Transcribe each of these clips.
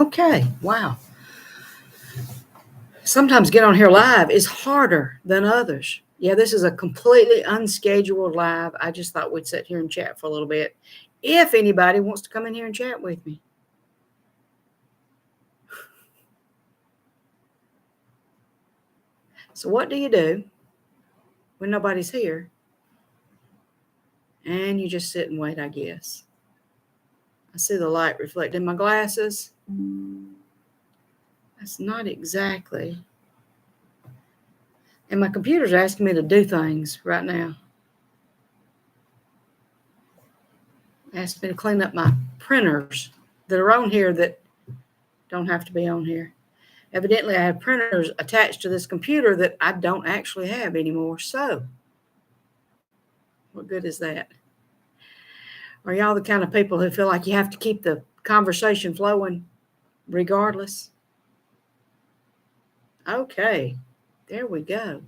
Okay, wow. Sometimes get on here live is harder than others. Yeah, this is a completely unscheduled live. I just thought we'd sit here and chat for a little bit. If anybody wants to come in here and chat with me. So what do you do when nobody's here? And you just sit and wait, I guess. I see the light reflect in my glasses. That's not exactly. And my computer's asking me to do things right now. Asked me to clean up my printers that are on here that don't have to be on here. Evidently, I have printers attached to this computer that I don't actually have anymore. So, what good is that? Are y'all the kind of people who feel like you have to keep the conversation flowing regardless? Okay, there we go.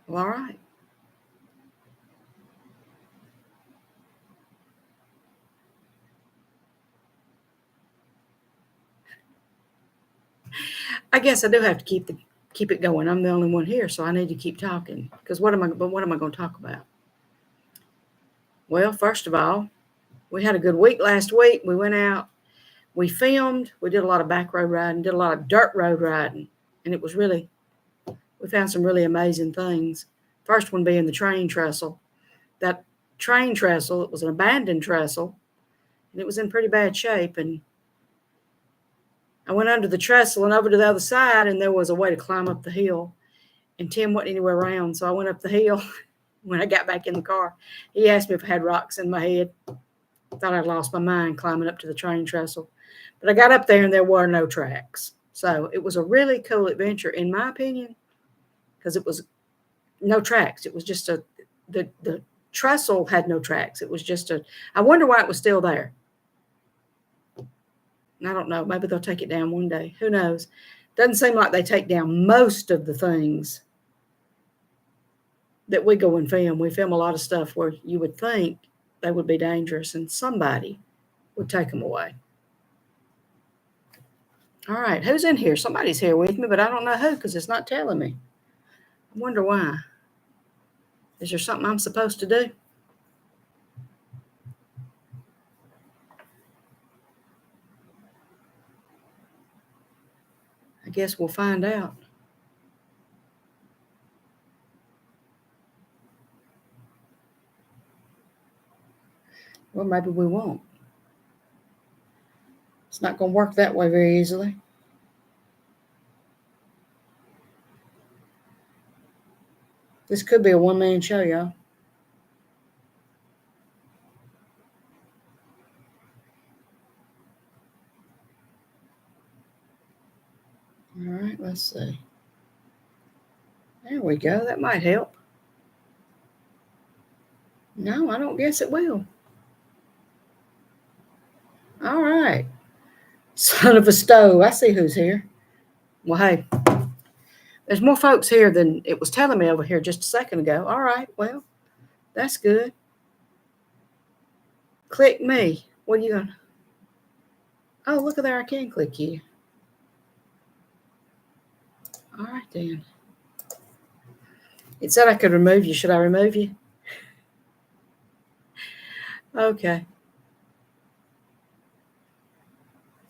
Well, all right. I guess I do have to keep it going. I'm the only one here, so I need to keep talking. Because what am I going to talk about? Well, first of all, we had a good week last week. We went out, we filmed, we did a lot of back road riding, did a lot of dirt road riding, and it was really, we found some really amazing things. First one being the train trestle. That train trestle, it was an abandoned trestle, and it was in pretty bad shape. And I went under the trestle and over to the other side, and there was a way to climb up the hill. And Tim wasn't anywhere around, so I went up the hill. When I got back in the car, he asked me if I had rocks in my head. Thought I'd lost my mind climbing up to the train trestle. But I got up there, and there were no tracks. So it was a really cool adventure, in my opinion, because it was no tracks. It was just the trestle had no tracks. It was just I wonder why it was still there. I don't know. Maybe they'll take it down one day. Who knows? Doesn't seem like they take down most of the things that we go and film. We film a lot of stuff where you would think they would be dangerous and somebody would take them away. All right. Who's in here? Somebody's here with me, but I don't know who because it's not telling me. I wonder why. Is there something I'm supposed to do? I guess we'll find out. Well, maybe we won't. It's not going to work that way very easily. This could be a one-man show, y'all. All right, let's see. There we go. That might help. No, I don't guess it will. All right. Son of a stove. I see who's here. Well, hey, there's more folks here than it was telling me over here just a second ago. All right, well, that's good. Click me. What are you going to? Oh, look at there. I can click you. All right, then. It said I could remove you. Should I remove you? Okay.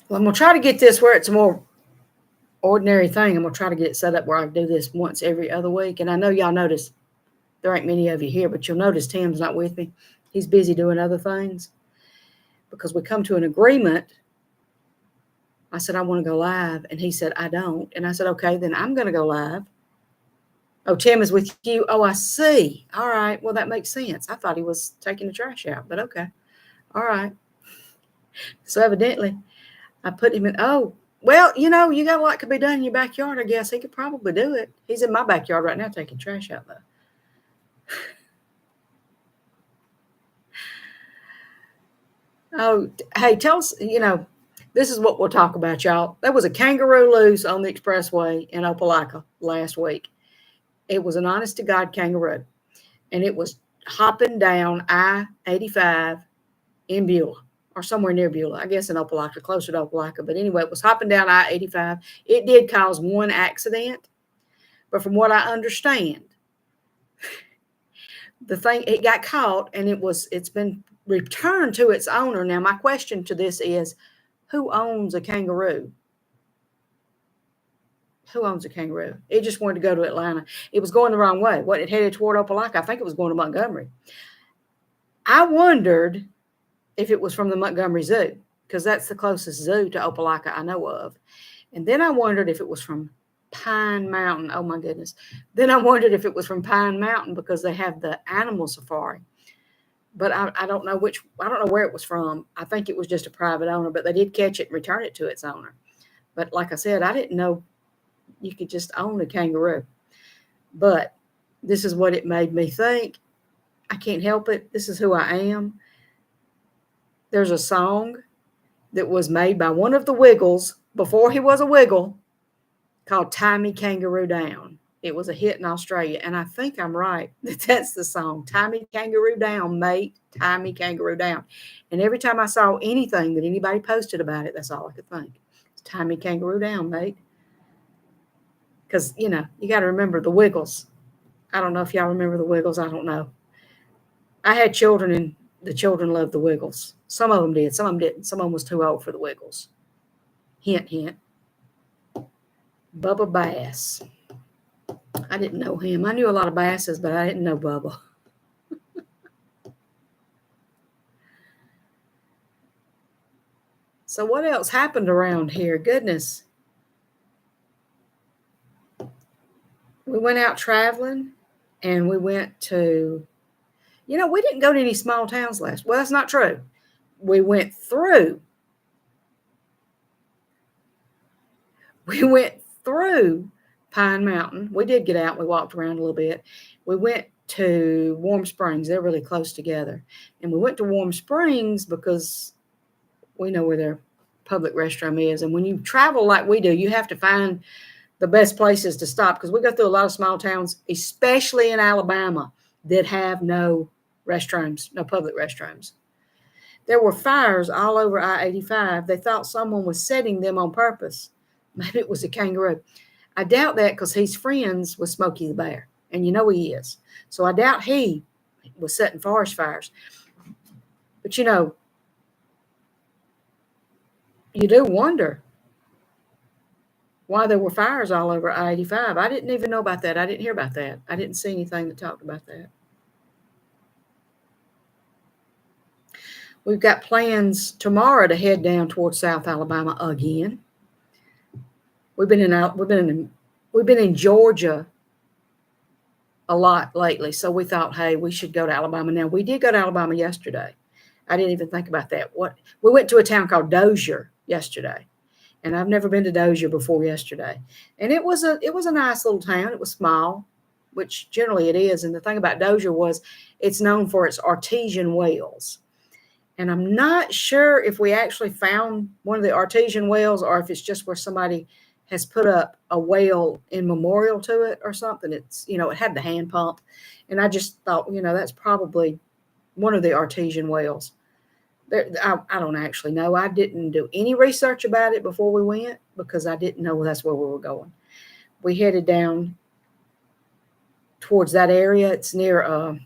Well, I'm going to try to get this where it's a more ordinary thing. I'm going to try to get it set up where I do this once every other week. And I know y'all notice there ain't many of you here, but you'll notice Tim's not with me. He's busy doing other things because we come to an agreement. I said, I want to go live. And he said, I don't. And I said, okay, then I'm going to go live. Oh, Tim is with you. Oh, I see. All right. Well, that makes sense. I thought he was taking the trash out, but okay. All right. So evidently I put him in. Oh, well, you know, you got a lot could be done in your backyard, I guess. He could probably do it. He's in my backyard right now taking trash out, though. Oh, hey, tell us, you know, this is what we'll talk about, y'all. There was a kangaroo loose on the expressway in Opelika last week. It was an honest to God kangaroo, and it was hopping down I-85 in Beulah or somewhere near Beulah, I guess in Opelika, closer to Opelika. But anyway, it was hopping down I-85. It did cause one accident, but from what I understand, the thing, it got caught and it's been returned to its owner. Now, my question to this is, who owns a kangaroo? Who owns a kangaroo? It just wanted to go to Atlanta. It was going the wrong way. What, it headed toward Opelika? I think it was going to Montgomery. I wondered if it was from the Montgomery Zoo, because that's the closest zoo to Opelika I know of. And then I wondered if it was from Pine Mountain. Oh my goodness. Then I wondered if it was from Pine Mountain because they have the animal safari. But I don't know I don't know where it was from. I think it was just a private owner, but they did catch it and return it to its owner. But like I said, I didn't know you could just own a kangaroo. But this is what it made me think. I can't help it. This is who I am. There's a song that was made by one of the Wiggles before he was a Wiggle called Tie Me Kangaroo Down. It was a hit in Australia. And I think I'm right that that's the song. Tie me kangaroo down, mate. Tie me kangaroo down. And every time I saw anything that anybody posted about it, that's all I could think. Tie me kangaroo down, mate. Because, you got to remember the Wiggles. I don't know if y'all remember the Wiggles. I don't know. I had children and the children loved the Wiggles. Some of them did. Some of them didn't. Some of them was too old for the Wiggles. Hint, hint. Bubba Bass. I didn't know him. I knew a lot of basses, but I didn't know Bubba. So what else happened around here? Goodness. We went out traveling and we went to, we didn't go to any small towns last. Well, that's not true. We went through Pine Mountain. We did get out. We walked around a little bit. We went to Warm Springs. They're really close together. And we went to Warm Springs because we know where their public restroom is. And when you travel like we do, you have to find the best places to stop, because we go through a lot of small towns, especially in Alabama, that have no restrooms, no public restrooms. There were fires all over I-85. They thought someone was setting them on purpose. Maybe it was a kangaroo. I doubt that, because he's friends with Smokey the Bear, and he is. So I doubt he was setting forest fires. But you do wonder why there were fires all over I-85. I didn't even know about that. I didn't hear about that. I didn't see anything that talked about that. We've got plans tomorrow to head down towards South Alabama again. We've been in Georgia a lot lately, so we thought, hey, we should go to Alabama. Now, we did go to Alabama yesterday. I didn't even think about that. We went to a town called Dozier yesterday, and I've never been to Dozier before yesterday. And it was a nice little town. It was small, which generally it is. And the thing about Dozier was it's known for its artesian wells. And I'm not sure if we actually found one of the artesian wells or if it's just where somebody has put up a well in memorial to it or something. It's, it had the hand pump. And I just thought, that's probably one of the artesian wells. I don't actually know. I didn't do any research about it before we went because I didn't know that's where we were going. We headed down towards that area. It's near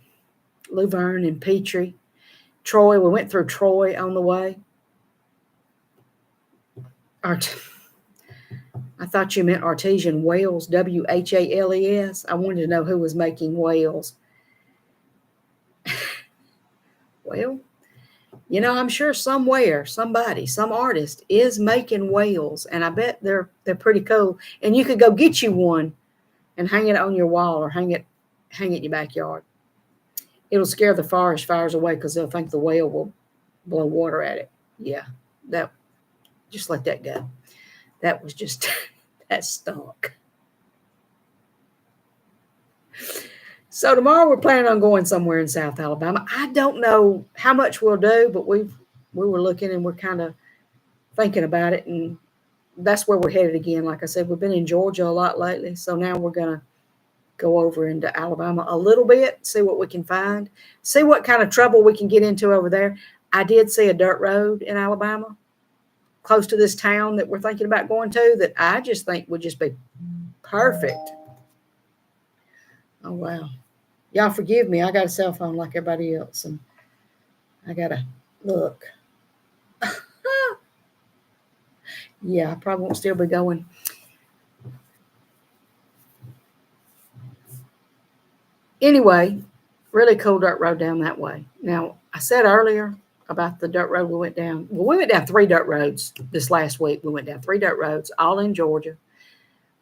Luverne and Petrie. Troy, we went through Troy on the way. I thought you meant artesian wells, W-H-A-L-E-S. I wanted to know who was making wells. Well, I'm sure somewhere, somebody, some artist is making whales, and I bet they're pretty cool. And you could go get you one and hang it on your wall or hang it in your backyard. It'll scare the forest fires away because they'll think the whale will blow water at it. Yeah, just let that go. That was just, that stunk. So tomorrow we're planning on going somewhere in South Alabama. I don't know how much we'll do, but we were looking and we're kind of thinking about it, and that's where we're headed again. Like I said, we've been in Georgia a lot lately, so now we're going to go over into Alabama a little bit, see what we can find, see what kind of trouble we can get into over there. I did see a dirt road in Alabama close to this town that we're thinking about going to that I just think would just be perfect. Oh, wow. Y'all forgive me. I got a cell phone like everybody else, and I got to look. Yeah, I probably won't still be going. Anyway, really cool dirt road down that way. Now, I said earlier about the dirt road we went down. Well, we went down 3 dirt roads this last week. We went down 3 dirt roads, all in Georgia.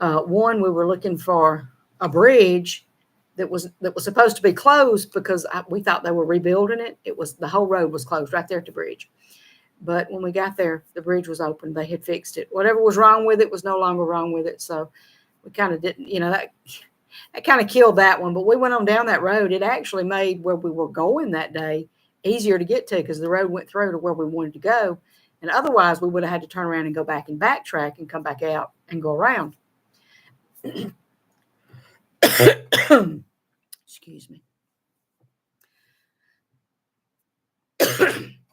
One, we were looking for a bridge that was supposed to be closed because we thought they were rebuilding it. The whole road was closed right there at the bridge. But when we got there, the bridge was open. They had fixed it. Whatever was wrong with it was no longer wrong with it. So we kind of didn't, that kind of killed that one. But we went on down that road. It actually made where we were going that day easier to get to because the road went through to where we wanted to go. And otherwise, we would have had to turn around and go back and backtrack and come back out and go around. Excuse me.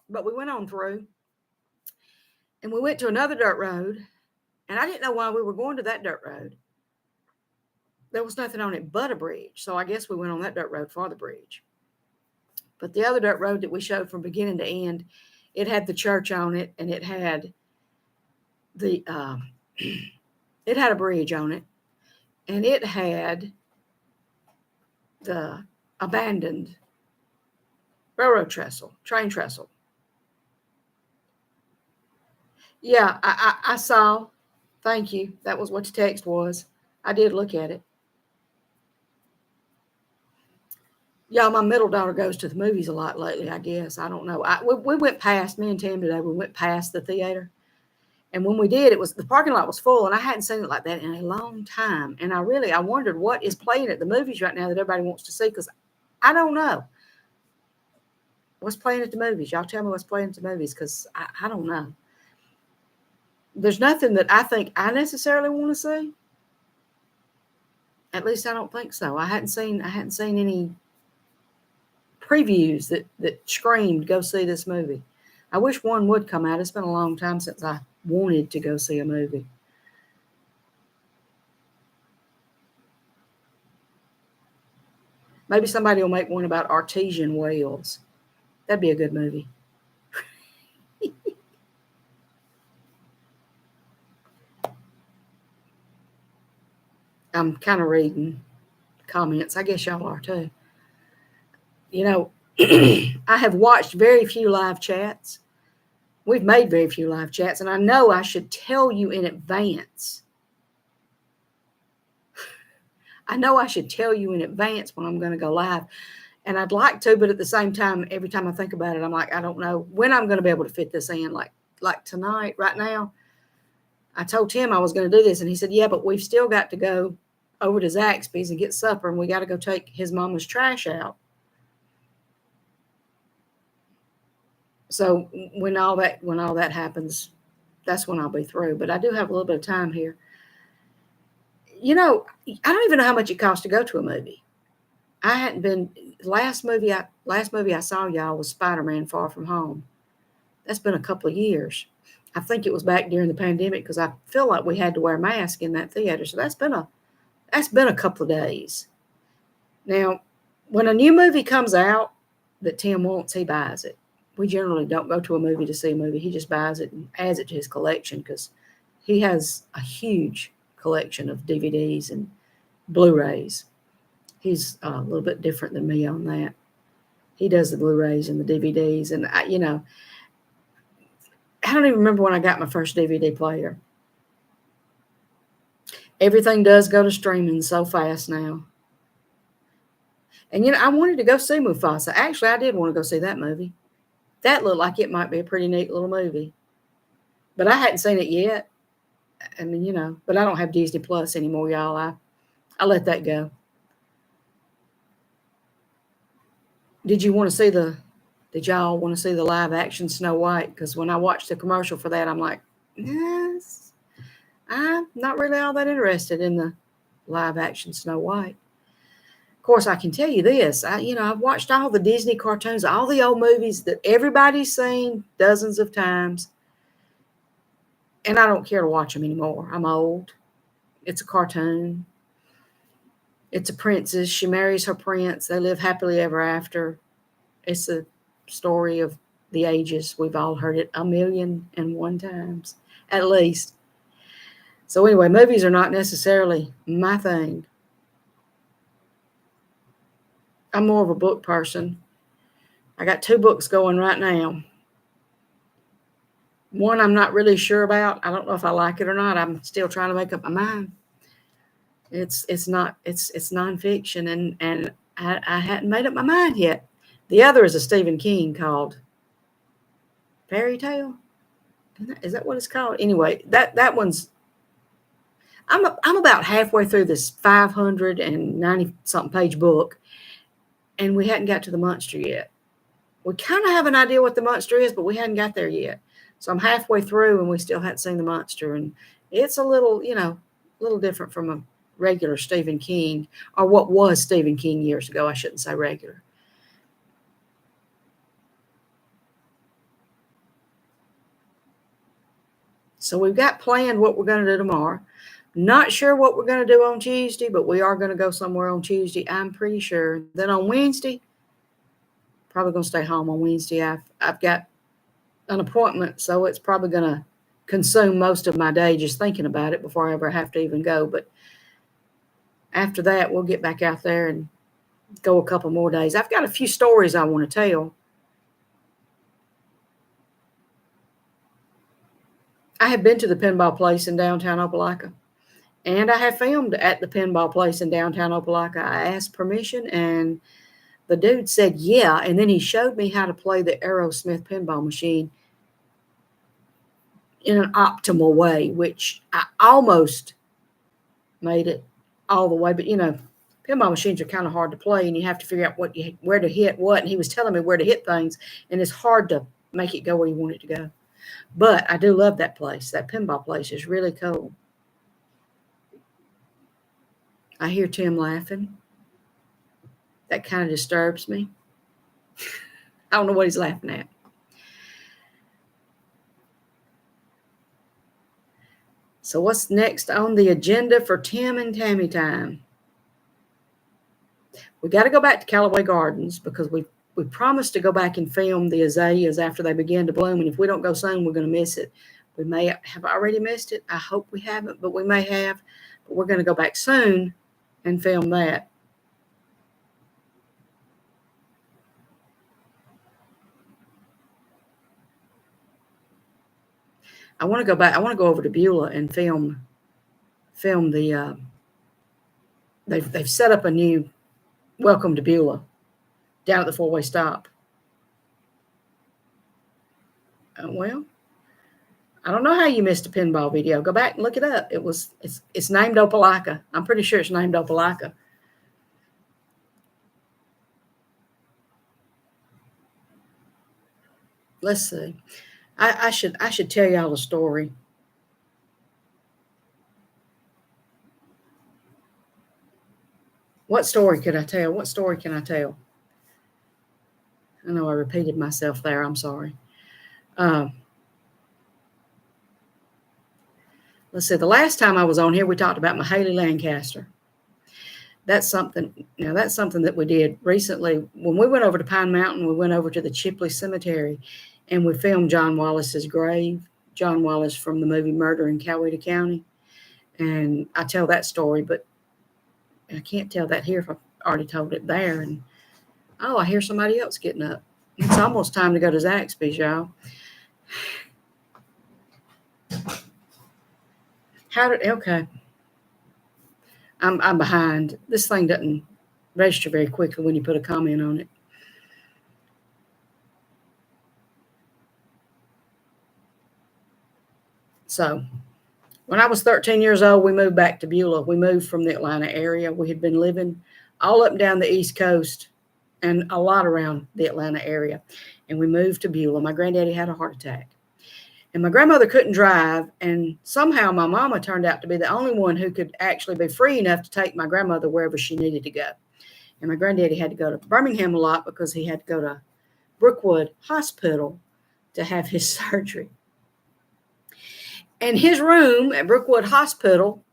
But we went on through. And we went to another dirt road, and I didn't know why we were going to that dirt road. There was nothing on it but a bridge, so I guess we went on that dirt road for the bridge. But the other dirt road that we showed from beginning to end, it had the church on it, and it had a bridge on it, and it had the abandoned railroad trestle, train trestle. Yeah, I saw. Thank you. That was what the text was. I did look at it. Yeah, my middle daughter goes to the movies a lot lately, I guess. I don't know. We went past, me and Tim today, we went past the theater. And when we did, the parking lot was full, and I hadn't seen it like that in a long time. And I wondered what is playing at the movies right now that everybody wants to see, because I don't know. What's playing at the movies? Y'all tell me what's playing at the movies, because I don't know. There's nothing that I think I necessarily want to see. At least I don't think so. I hadn't seen any previews that screamed, go see this movie. I wish one would come out. It's been a long time since I wanted to go see a movie. Maybe somebody will make one about artesian whales. That'd be a good movie. I'm kind of reading comments. I guess y'all are too. I have watched very few live chats. We've made very few live chats, and I know I should tell you in advance. I know I should tell you in advance when I'm going to go live. And I'd like to, but at the same time, every time I think about it, I'm like, I don't know when I'm going to be able to fit this in. Like tonight, right now, I told Tim I was going to do this, and he said, yeah, but we've still got to go over to Zaxby's and get supper, and we got to go take his mama's trash out. So when all that happens, that's when I'll be through. But I do have a little bit of time here. I don't even know how much it costs to go to a movie. I hadn't been. Last movie I saw, y'all, was Spider-Man: Far From Home. That's been a couple of years. I think it was back during the pandemic because I feel like we had to wear masks in that theater. So that's been a couple of days. Now, when a new movie comes out that Tim wants, he buys it. We generally don't go to a movie to see a movie. He just buys it and adds it to his collection because he has a huge collection of DVDs and Blu-rays. He's a little bit different than me on that. He does the Blu-rays and the DVDs. And, I don't even remember when I got my first DVD player. Everything does go to streaming so fast now. And, I wanted to go see Mufasa. Actually, I did want to go see that movie. That looked like it might be a pretty neat little movie. But I hadn't seen it yet. I mean, but I don't have Disney Plus anymore, y'all. I let that go. Did y'all want to see the live action Snow White? Because when I watched the commercial for that, I'm like, yes, I'm not really all that interested in the live action Snow White. Of course, I can tell you this. I've watched all the Disney cartoons, all the old movies that everybody's seen dozens of times. And I don't care to watch them anymore. I'm old. It's a cartoon. It's a princess. She marries her prince. They live happily ever after. It's a story of the ages. We've all heard it 1,000,001 times, at least. So anyway, movies are not necessarily my thing. I'm more of a book person. I got 2 books going right now. One I'm not really sure about. I don't know if I like it or not. I'm still trying to make up my mind. It's nonfiction, and I hadn't made up my mind yet. The other is a Stephen King called Fairy Tale. Is that what it's called? Anyway, that one's. I'm about halfway through this 590 something page book, and we hadn't got to the monster yet. We kind of have an idea what the monster is, but we hadn't got there yet. So I'm halfway through, and we still hadn't seen the monster, and it's a little different from a regular Stephen King, or what was Stephen King years ago. I shouldn't say regular. So we've got planned what we're going to do tomorrow. Not sure what we're going to do on Tuesday, but we are going to go somewhere on Tuesday, I'm pretty sure. Then on Wednesday, probably going to stay home on Wednesday. I've got an appointment, so it's probably going to consume most of my day just thinking about it before I ever have to even go. But after that, we'll get back out there and go a couple more days. I've got a few stories I want to tell. I have been to the pinball place in downtown Opelika, and I have filmed at the pinball place in downtown Opelika. I asked permission, and the dude said, yeah, and then he showed me how to play the Aerosmith pinball machine in an optimal way, which I almost made it all the way. But, pinball machines are kind of hard to play, and you have to figure out where to hit what, and he was telling me where to hit things, and it's hard to make it go where you want it to go. But I do love that place. That pinball place is really cool. I hear Tim laughing. That kind of disturbs me. I don't know what he's laughing at. So what's next on the agenda for Tim and Tammy time? We got to go back to Callaway Gardens because we promised to go back and film the azaleas after they begin to bloom. And if we don't go soon, we're going to miss it. We may have already missed it. I hope we haven't, but we may have. But we're going to go back soon and film that. I want to go back. I want to go over to Beulah and film the. They've set up a new welcome to Beulah down at the 4-way stop. Well, I don't know how you missed a pinball video. Go back and look it up. It's named Opelika. I'm pretty sure it's named Opelika. Let's see. I should tell y'all a story. What story could I tell? What story can I tell? I know I repeated myself there. I'm sorry. Let's see. The last time I was on here, we talked about my Haley Lancaster. That's something that we did recently. When we went over to Pine Mountain, we went over to the Chipley Cemetery, and we filmed John Wallace's grave. John Wallace from the movie Murder in Coweta County. And I tell that story, but I can't tell that here if I've already told it there. And I hear somebody else getting up. It's almost time to go to Zaxby's, y'all. Okay. I'm behind. This thing doesn't register very quickly when you put a comment on it. So when I was 13 years old, we moved back to Beulah. We moved from the Atlanta area. We had been living all up and down the East Coast and a lot around the Atlanta area. And we moved to Beulah. My granddaddy had a heart attack. And my grandmother couldn't drive. And somehow my mama turned out to be the only one who could actually be free enough to take my grandmother wherever she needed to go. And my granddaddy had to go to Birmingham a lot because he had to go to Brookwood Hospital to have his surgery. And his room at Brookwood Hospital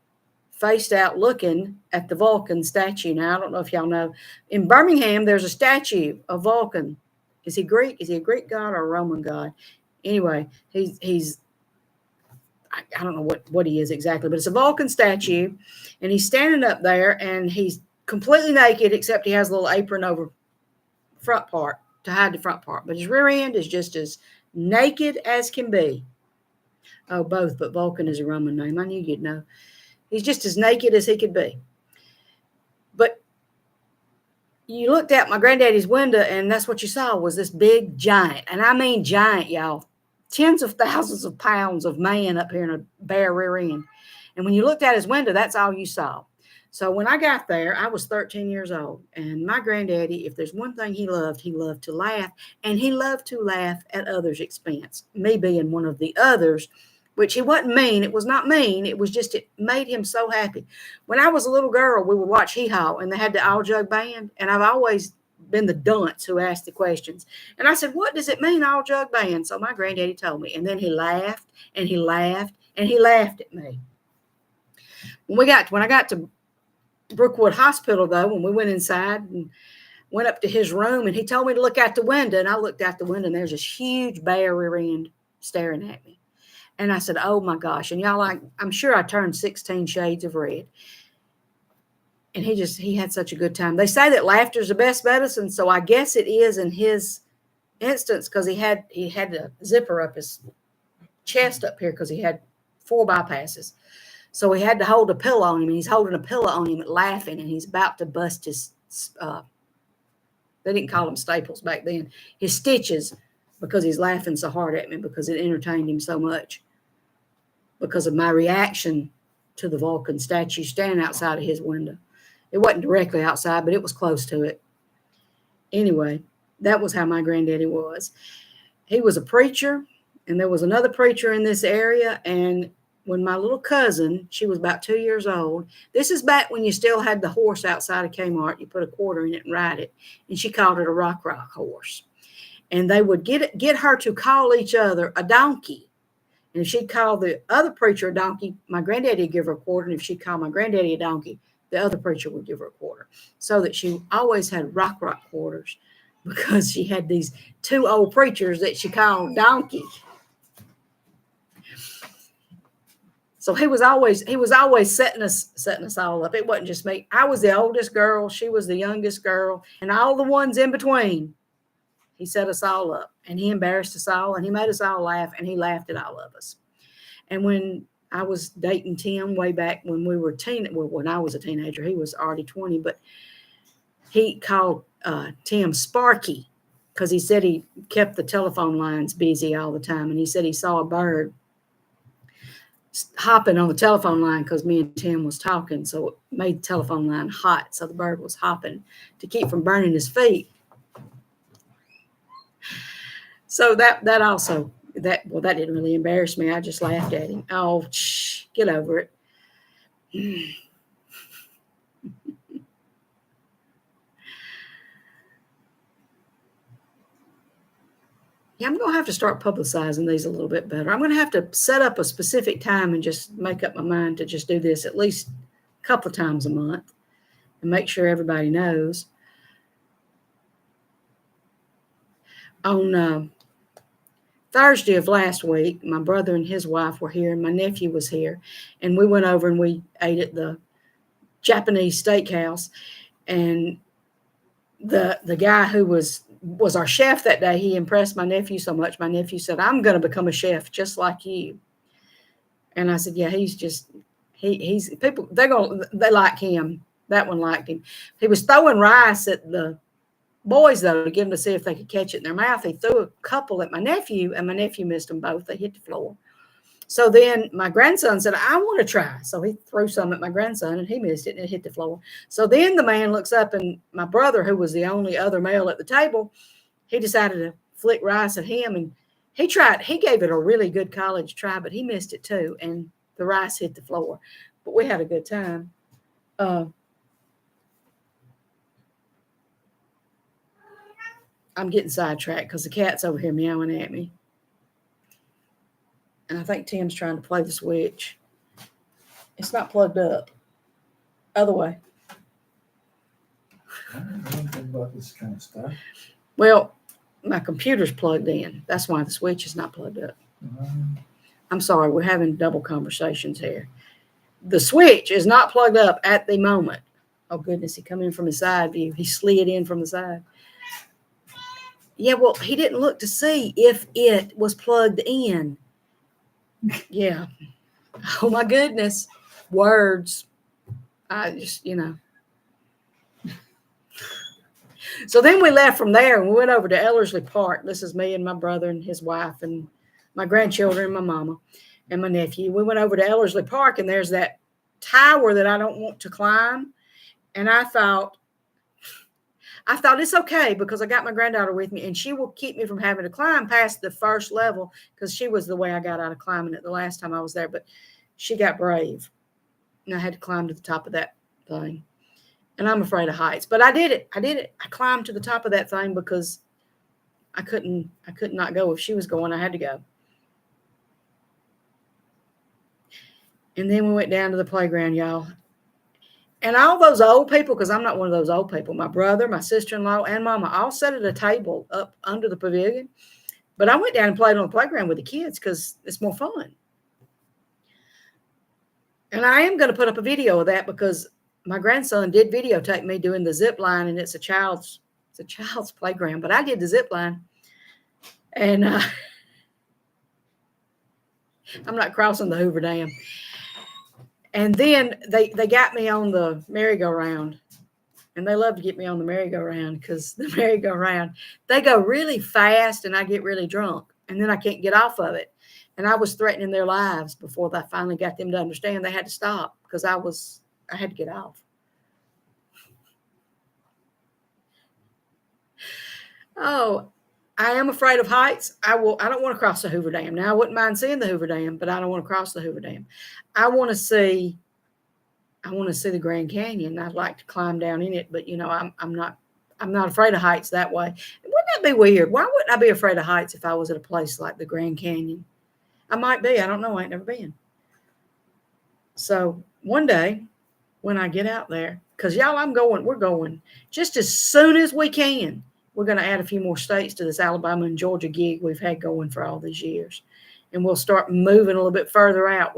faced out looking at the Vulcan statue. Now, I don't know if y'all know, in Birmingham, there's a statue of Vulcan. Is he Greek? Is he a Greek god or a Roman god? Anyway, he's I don't know what he is exactly, but it's a Vulcan statue, and he's standing up there, and he's completely naked, except he has a little apron over front part to hide the front part. But his rear end is just as naked as can be. Oh, both, but Vulcan is a Roman name. I knew you'd know. He's just as naked as he could be. But you looked out my granddaddy's window, and that's what you saw was this big giant. And I mean giant, y'all. Tens of thousands of pounds of man up here in a bare rear end. And when you looked out his window, that's all you saw. So when I got there, I was 13 years old. And my granddaddy, if there's one thing he loved to laugh. And he loved to laugh at others' expense. Me being one of the others, which he wasn't mean. It was not mean. It was just, it made him so happy. When I was a little girl, we would watch Hee Haw, and they had the All Jug Band. And I've always been the dunce who asked the questions. And I said, what does it mean, All Jug Band? So my granddaddy told me. And then he laughed, and he laughed, and he laughed at me. When I got to Brookwood Hospital, though, when we went inside and went up to his room, and he told me to look out the window, and I looked out the window, and there's this huge bare rear end staring at me. And I said, oh, my gosh. And y'all, I'm sure I turned 16 shades of red. And he had such a good time. They say that laughter is the best medicine. So I guess it is in his instance, because he had the zipper up his chest up here because he had 4 bypasses. So he had to hold a pillow on him. And he's holding a pillow on him laughing. And he's about to bust his, they didn't call them staples back then, his stitches, because he's laughing so hard at me because it entertained him so much. Because of my reaction to the Vulcan statue standing outside of his window. It wasn't directly outside, but it was close to it. Anyway, that was how my granddaddy was. He was a preacher, and there was another preacher in this area. And when my little cousin, she was about 2 years old, this is back when you still had the horse outside of Kmart. You put a quarter in it and ride it. And she called it a rock horse. And they would get her to call each other a donkey. And if she'd call the other preacher a donkey, my granddaddy would give her a quarter. And if she'd call my granddaddy a donkey, the other preacher would give her a quarter. So that she always had rock quarters, because she had these 2 old preachers that she called donkey. So he was always setting us all up. It wasn't just me. I was the oldest girl. She was the youngest girl. And all the ones in between. He set us all up, and he embarrassed us all, and he made us all laugh, and he laughed at all of us. And when I was dating Tim way back when we were when I was a teenager, he was already 20, but he called Tim Sparky because he said he kept the telephone lines busy all the time. And he said he saw a bird hopping on the telephone line because me and Tim was talking. So it made the telephone line hot. So the bird was hopping to keep from burning his feet. So that didn't really embarrass me. I just laughed at him. Oh, get over it. Yeah, I'm going to have to start publicizing these a little bit better. I'm going to have to set up a specific time and just make up my mind to just do this at least a couple of times a month and make sure everybody knows. On Thursday of last week, my brother and his wife were here, and my nephew was here, and we went over and we ate at the Japanese steakhouse. And the guy who was our chef that day, he impressed my nephew so much. My nephew said, "I'm going to become a chef just like you." And I said, "Yeah, he's people. They like him. That one liked him. He was throwing rice at the boys, though, to get them to see if they could catch it in their mouth. He threw a couple at my nephew, and my nephew missed them both. They hit the floor. So then my grandson said, "I want to try." So he threw some at my grandson, and he missed it, and it hit the floor. So then the man looks up, and my brother, who was the only other male at the table, he decided to flick rice at him, and he tried. He gave it a really good college try, but he missed it too, and the rice hit the floor. But we had a good time. I'm getting sidetracked because the cat's over here meowing at me. And I think Tim's trying to play the switch. It's not plugged up. Other way. I don't know anything about this kind of stuff. Well, my computer's plugged in. That's why the switch is not plugged up. I'm sorry, we're having double conversations here. The switch is not plugged up at the moment. Oh, goodness, he come in from his side view. He slid in from the side. Yeah, well, he didn't look to see if it was plugged in. Yeah. Oh, my goodness. Words. I just, So then we left from there and we went over to Ellerslie Park. This is me and my brother and his wife and my grandchildren and my mama and my nephew. We went over to Ellerslie Park and there's that tower that I don't want to climb. And I thought it's okay because I got my granddaughter with me and she will keep me from having to climb past the first level because she was the way I got out of climbing it the last time I was there. But she got brave and I had to climb to the top of that thing. And I'm afraid of heights, but I did it. I climbed to the top of that thing because I could not go. If she was going, I had to go. And then we went down to the playground, y'all. And all those old people, because I'm not one of those old people, my brother, my sister-in-law, and mama all sat at a table up under the pavilion. But I went down and played on the playground with the kids because it's more fun. And I am going to put up a video of that because my grandson did videotape me doing the zip line, and it's a child's playground. But I did the zip line, and I'm not crossing the Hoover Dam. And then they got me on the merry-go-round, and they love to get me on the merry-go-round because the merry-go-round, they go really fast, and I get really drunk, and then I can't get off of it. And I was threatening their lives before I finally got them to understand they had to stop because I had to get off. Oh, I am afraid of heights. I don't want to cross the Hoover Dam. Now, I wouldn't mind seeing the Hoover Dam, but I don't want to cross the Hoover Dam. I want to see the Grand Canyon. I'd like to climb down in it, but I'm not afraid of heights that way. Wouldn't that be weird? Why wouldn't I be afraid of heights if I was at a place like the Grand Canyon? I might be. I don't know. I ain't never been. So one day when I get out there, because y'all, we're going just as soon as we can. We're going to add a few more states to this Alabama and Georgia gig we've had going for all these years. And we'll start moving a little bit further out.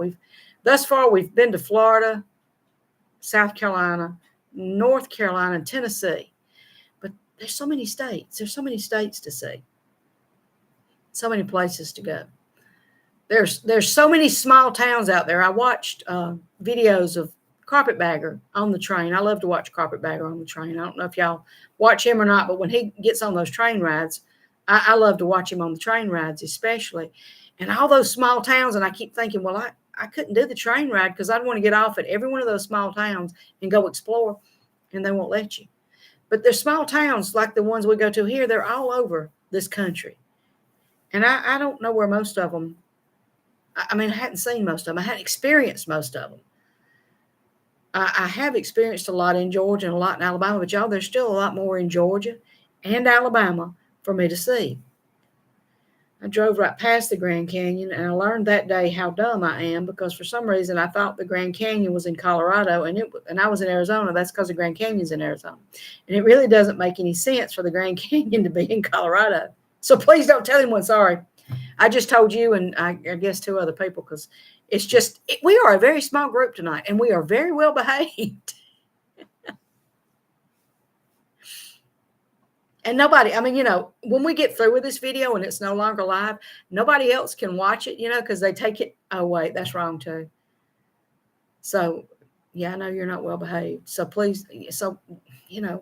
Thus far, we've been to Florida, South Carolina, North Carolina, and Tennessee. But there's so many states. There's so many states to see. So many places to go. There's so many small towns out there. I watched videos of Carpetbagger on the train. I love to watch Carpetbagger on the train. I don't know if y'all watch him or not, but when he gets on those train rides, I love to watch him on the train rides especially. And all those small towns, and I keep thinking, well, I couldn't do the train ride because I'd want to get off at every one of those small towns and go explore, and they won't let you. But there's small towns like the ones we go to here. They're all over this country. And I don't know where most of them, I hadn't seen most of them. I hadn't experienced most of them. I have experienced a lot in Georgia and a lot in Alabama, but y'all, there's still a lot more in Georgia and Alabama for me to see. I drove right past the Grand Canyon, and I learned that day how dumb I am because for some reason I thought the Grand Canyon was in Colorado, and I was in Arizona. That's because the Grand Canyon's in Arizona. And it really doesn't make any sense for the Grand Canyon to be in Colorado. So please don't tell anyone, sorry. I just told you and I guess 2 other people because it's just, we are a very small group tonight and we are very well behaved. And nobody, when we get through with this video and it's no longer live, nobody else can watch it, because they take it. Oh, wait, that's wrong too. So, yeah, I know you're not well behaved. So please,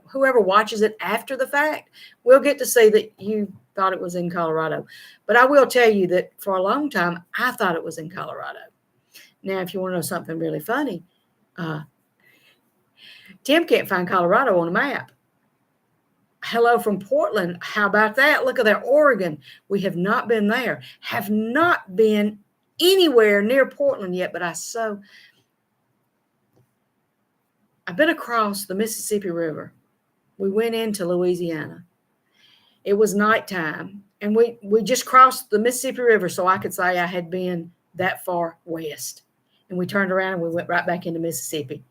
whoever watches it after the fact, we'll get to see that you thought it was in Colorado. But I will tell you that for a long time, I thought it was in Colorado. Now, if you want to know something really funny, Tim can't find Colorado on a map. Hello from Portland. How about that? Look at that, Oregon. We have not been there. Have not been anywhere near Portland yet, but I've been across the Mississippi River. We went into Louisiana. It was nighttime, and we just crossed the Mississippi River, so I could say I had been that far west. And we turned around and we went right back into Mississippi.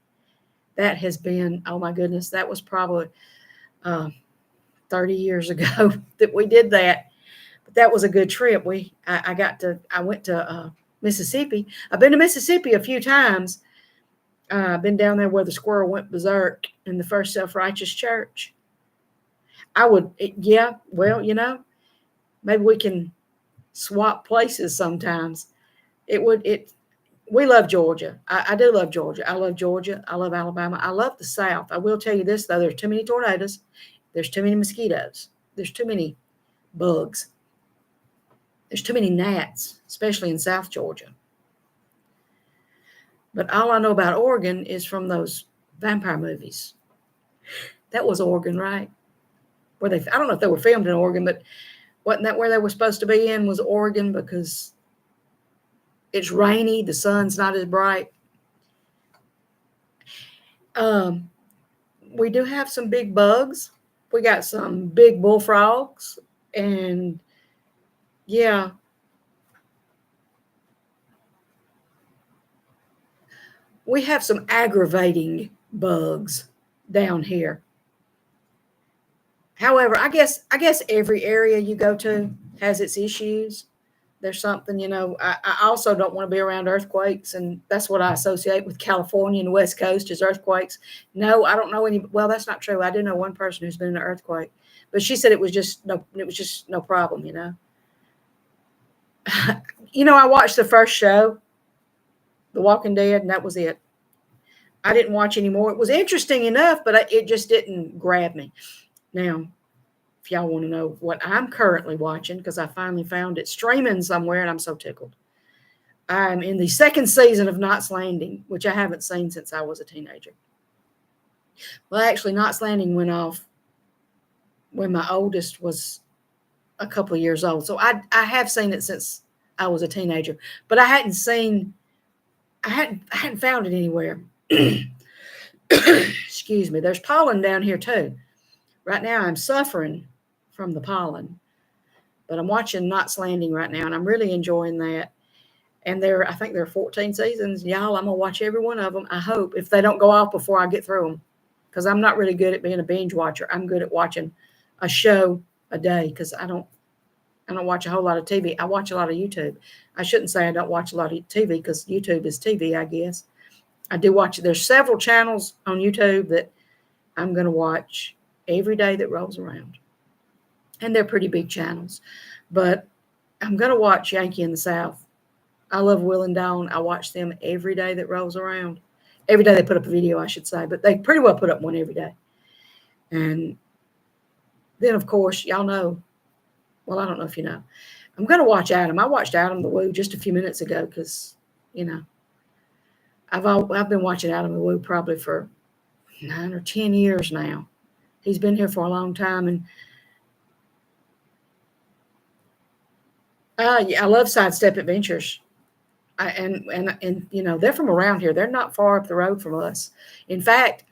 That has been, oh my goodness, that was probably 30 years ago that we did that. But that was a good trip. I went to Mississippi. I've been to Mississippi a few times. I've been down there where the squirrel went berserk in the First Self-Righteous Church. Well, maybe we can swap places sometimes. We love Georgia. I do love Georgia. I love Georgia. I love Alabama. I love the South. I will tell you this, though. There's too many tornadoes. There's too many mosquitoes. There's too many bugs. There's too many gnats, especially in South Georgia. But all I know about Oregon is from those vampire movies. That was Oregon, right? I don't know if they were filmed in Oregon, but wasn't that where they were supposed to be in, was Oregon, because it's rainy, the sun's not as bright. We do have some big bugs. We got some big bullfrogs, and yeah. We have some aggravating bugs down here. However, I guess every area you go to has its issues. There's something, I also don't want to be around earthquakes, and that's what I associate with California and the West Coast is earthquakes. No, I don't know any. Well, that's not true. I do know one person who's been in an earthquake, but she said it was just no problem. I watched the first show, The Walking Dead, and that was it. I didn't watch anymore. It was interesting enough, but it just didn't grab me. Now, if y'all want to know what I'm currently watching, because I finally found it streaming somewhere, and I'm so tickled. I'm in the second season of Knights Landing, which I haven't seen since I was a teenager. Well, actually, Knights Landing went off when my oldest was a couple of years old. So I have seen it since I was a teenager, but I hadn't found it anywhere. Excuse me. There's pollen down here too. Right now I'm suffering from the pollen, but I'm watching Knights Landing right now, and I'm really enjoying that. And I think there are 14 seasons. Y'all, I'm going to watch every one of them, I hope, if they don't go off before I get through them, because I'm not really good at being a binge watcher. I'm good at watching a show a day, because I don't watch a whole lot of TV. I watch a lot of YouTube. I shouldn't say I don't watch a lot of TV, because YouTube is TV, I guess. I do watch it. There's several channels on YouTube that I'm going to watch every day that rolls around. And they're pretty big channels. But I'm going to watch Yankee in the South. I love Will and Dawn. I watch them every day that rolls around. Every day they put up a video, I should say. But they pretty well put up one every day. And then, of course, y'all know. Well, I don't know if you know. I'm going to watch Adam. I watched Adam the Woo just a few minutes ago because, I've been watching Adam the Woo probably for 9 or 10 years now. He's been here for a long time. And I love Sidestep Adventures. And they're from around here. They're not far up the road from us. In fact,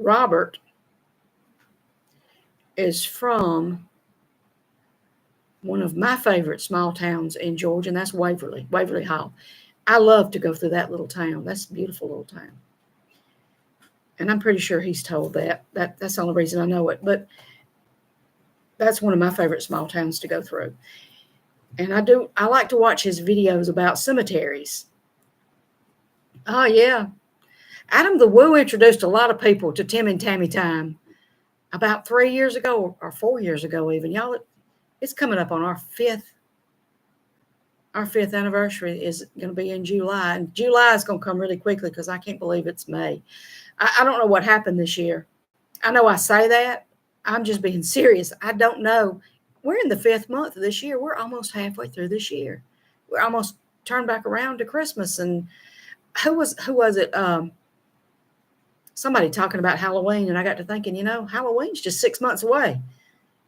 Robert is from one of my favorite small towns in Georgia, and that's Waverly Hall. I love to go through that little town. That's a beautiful little town. And I'm pretty sure he's told that. That's the only reason I know it. But that's one of my favorite small towns to go through. And I like to watch his videos about cemeteries. Oh, yeah. Adam the Woo introduced a lot of people to Tim and Tammy Time about 3 years ago or 4 years ago even. Y'all, it's coming up on our fifth anniversary is going to be in July. And July is going to come really quickly because I can't believe it's May. I don't know what happened this year. I know I say that. I'm just being serious. I don't know. We're in the 5th month of this year. We're almost halfway through this year. We're almost turned back around to Christmas. And who was it? Somebody talking about Halloween. And I got to thinking, Halloween's just 6 months away.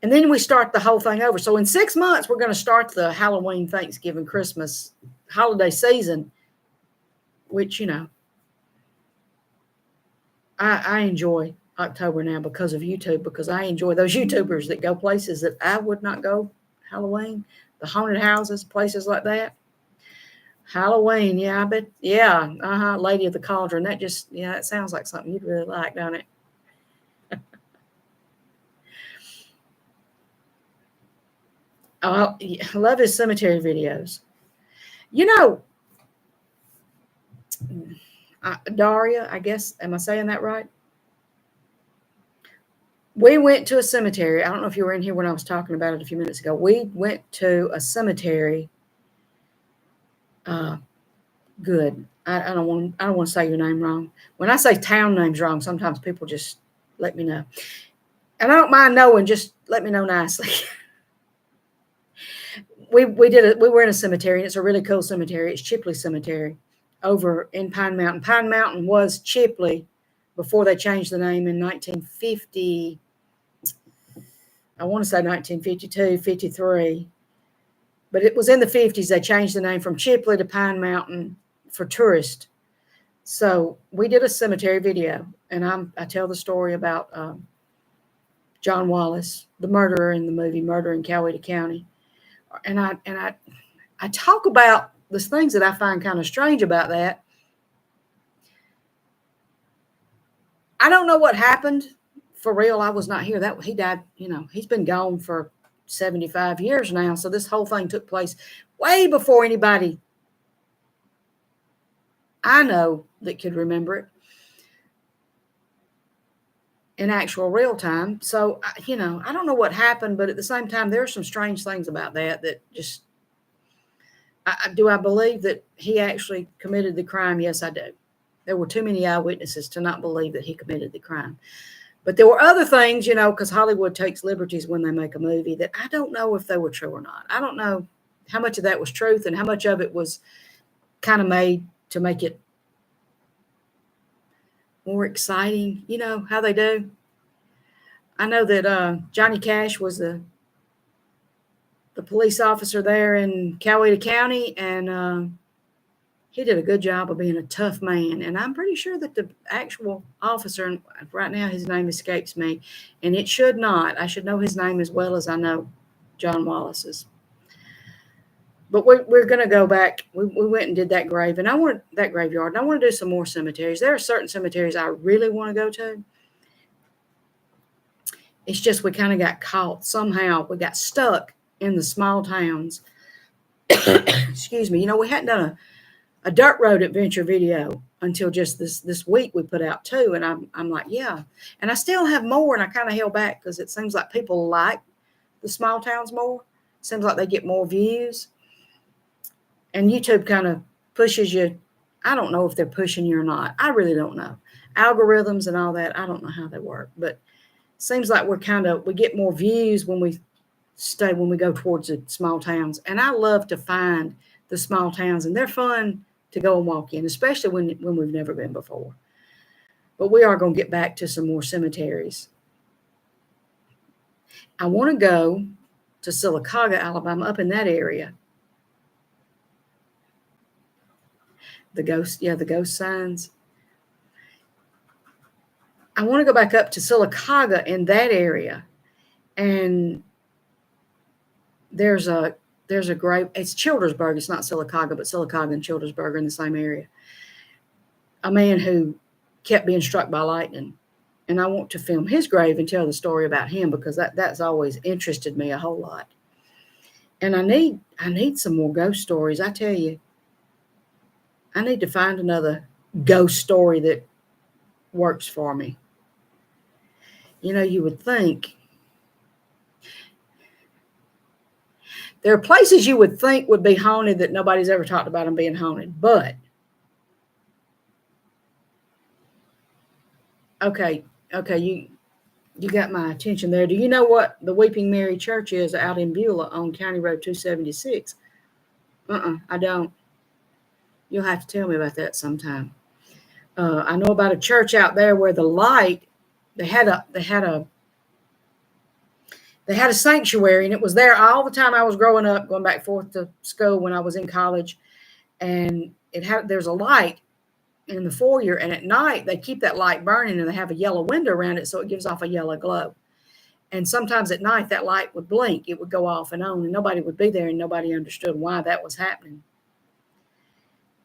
And then we start the whole thing over. So in 6 months, we're going to start the Halloween, Thanksgiving, Christmas holiday season, which, I enjoy October now because of YouTube, because I enjoy those YouTubers that go places that I would not go Halloween, the haunted houses, places like that. Halloween, yeah, I bet, yeah, Lady of the Cauldron. That just, yeah, that sounds like something you'd really like, don't it? Oh, I love his cemetery videos. You know, Daria, I guess, am I saying that right? We went to a cemetery. I don't know if you were in here when I was talking about it a few minutes ago. We went to a cemetery. Good. I don't want to say your name wrong. When I say town names wrong, sometimes people just let me know. And I don't mind knowing, just let me know nicely. we were in a cemetery, and it's a really cool cemetery. It's Chipley Cemetery over in Pine Mountain. Pine Mountain was Chipley before they changed the name in 1950. I want to say 1952, 53. But it was in the 50s. They changed the name from Chipley to Pine Mountain for tourists. So we did a cemetery video, and I tell the story about John Wallace, the murderer in the movie Murder in Coweta County. And I talk about the things that I find kind of strange about that. I don't know what happened. For real, I was not here. That he died, he's been gone for 75 years now. So this whole thing took place way before anybody I know that could remember it in actual real time. So, I don't know what happened, but at the same time, there are some strange things about that just, do I believe that he actually committed the crime? Yes, I do. There were too many eyewitnesses to not believe that he committed the crime. But there were other things, because Hollywood takes liberties when they make a movie that I don't know if they were true or not. I don't know how much of that was truth and how much of it was kind of made to make it more exciting, how they do. I know that Johnny Cash was the police officer there in Coweta County, and he did a good job of being a tough man. And I'm pretty sure that the actual officer, and right now his name escapes me, and it should not. I should know his name as well as I know John Wallace's. But we're going to go back. We went and did that grave, and I want that graveyard, and I want to do some more cemeteries. There are certain cemeteries I really want to go to. It's just we kind of got caught somehow. We got stuck in the small towns. Excuse me. We hadn't done a dirt road adventure video until just this week we put out 2, and I'm like, yeah. And I still have more, and I kind of held back because it seems like people like the small towns more. It seems like they get more views. And YouTube kind of pushes you. I don't know if they're pushing you or not. I really don't know. Algorithms and all that, I don't know how they work. But it seems like we get more views when we go towards the small towns. And I love to find the small towns, and they're fun to go and walk in, especially when we've never been before. But we are going to get back to some more cemeteries. I want to go to Sylacauga, Alabama, up in that area. The ghost signs. I want to go back up to Sylacauga in that area, and there's a grave. It's Childersburg. It's not Sylacauga, but Sylacauga and Childersburg are in the same area. A man who kept being struck by lightning, and I want to film his grave and tell the story about him because that's always interested me a whole lot. And I need some more ghost stories. I tell you, I need to find another ghost story that works for me. You would think there are places you would think would be haunted that nobody's ever talked about them being haunted. But, okay, you got my attention there. Do you know what the Weeping Mary Church is out in Beulah on County Road 276? I don't. You'll have to tell me about that sometime. I know about a church out there where the light, they had a sanctuary, and it was there all the time I was growing up, going back and forth to school when I was in college. And there's a light in the foyer, and at night they keep that light burning and they have a yellow window around it so it gives off a yellow glow. And sometimes at night that light would blink, it would go off and on, and nobody would be there, and nobody understood why that was happening.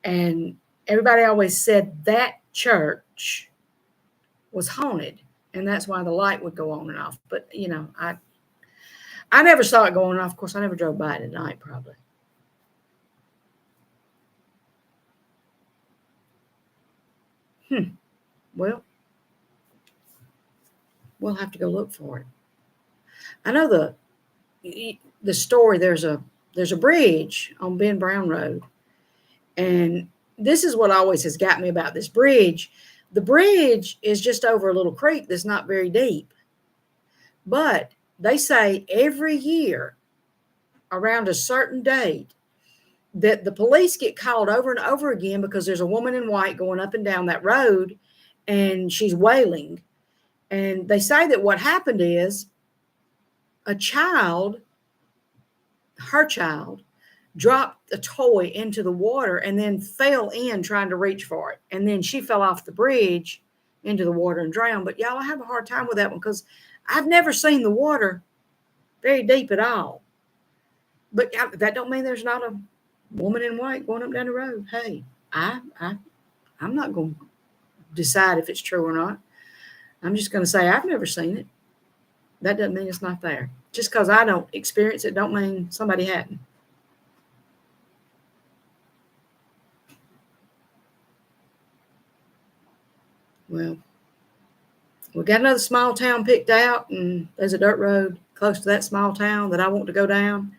And everybody always said that church was haunted, and that's why the light would go on and off. But I never saw it going off. Of course, I never drove by it at night, probably. Well, we'll have to go look for it. I know the story. There's a bridge on Ben Brown Road, and this is what always has got me about this bridge. The bridge is just over a little creek that's not very deep, but they say every year around a certain date that the police get called over and over again because there's a woman in white going up and down that road, and she's wailing. And they say that what happened is a child, her child, dropped a toy into the water and then fell in trying to reach for it. And then she fell off the bridge into the water and drowned. But y'all, I have a hard time with that one because I've never seen the water very deep at all. But that don't mean there's not a woman in white going up down the road. Hey, I'm not going to decide if it's true or not. I'm just going to say I've never seen it. That doesn't mean it's not there. Just because I don't experience it don't mean somebody hadn't. Well, we got another small town picked out, and there's a dirt road close to that small town that I want to go down.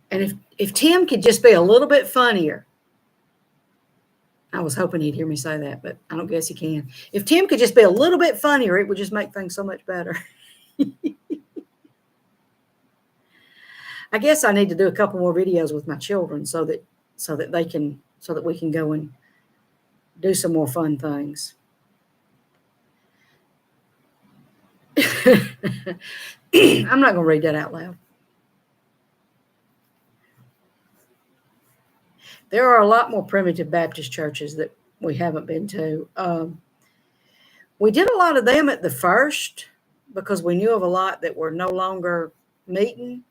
And if Tim could just be a little bit funnier, I was hoping he'd hear me say that, but I don't guess he can. If Tim could just be a little bit funnier, it would just make things so much better. I guess I need to do a couple more videos with my children so that we can go and do some more fun things. I'm not going to read that out loud. There are a lot more primitive Baptist churches that we haven't been to. We did a lot of them at the first because we knew of a lot that were no longer meeting.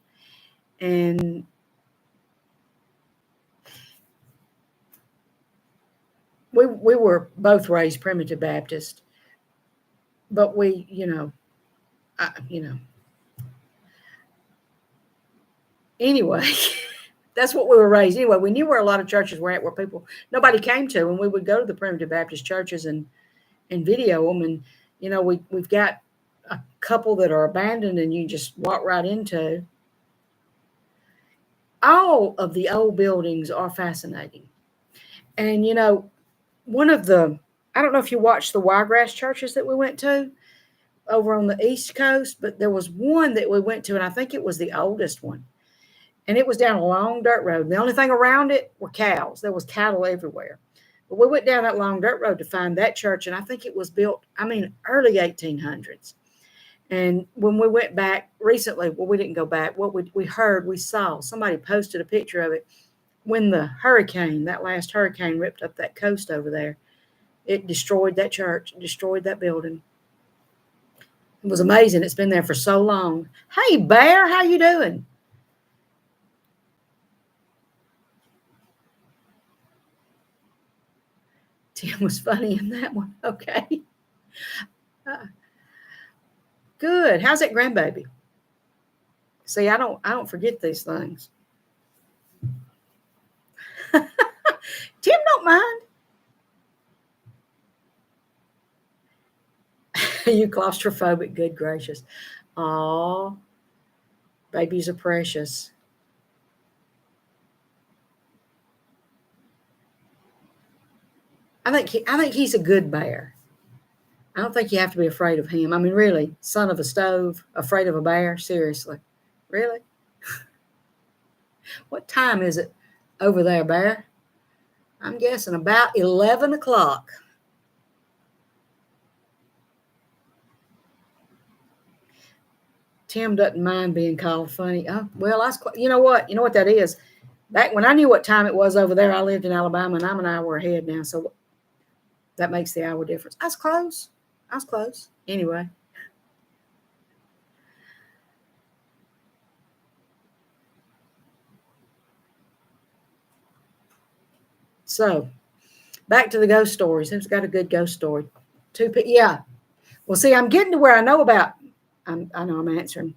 And we were both raised primitive Baptist, but we, anyway, that's what we were raised. Anyway, we knew where a lot of churches were at, where nobody came to, and we would go to the primitive Baptist churches and video them. And, we've got a couple that are abandoned and you just walk right into. All of the old buildings are fascinating. And, one of I don't know if you watched the Wiregrass churches that we went to over on the East Coast, but there was one that we went to, and I think it was the oldest one. And it was down a long dirt road. The only thing around it were cows. There was cattle everywhere. But we went down that long dirt road to find that church, and I think it was built, early 1800s. And when we went back recently, we didn't go back. What we saw, somebody posted a picture of it when the last hurricane ripped up that coast over there. It destroyed that church, destroyed that building. It was amazing. It's been there for so long. Hey, Bear, how you doing? Tim was funny in that one. Okay. Good. How's that grandbaby? See, I don't forget these things. Tim don't mind. You claustrophobic, good gracious. Aw, babies are precious. I think he's a good bear. I don't think you have to be afraid of him. Really, son of a stove, afraid of a bear? Seriously. Really? What time is it over there, Bear? I'm guessing about 11 o'clock. Tim doesn't mind being called funny. Oh, well, you know what that is? Back when I knew what time it was over there, I lived in Alabama, and I'm an hour ahead now, so that makes the hour difference. I was close. Anyway. So, back to the ghost stories. Who's got a good ghost story? Yeah. Well, see, I'm getting to where I know about. I know I'm answering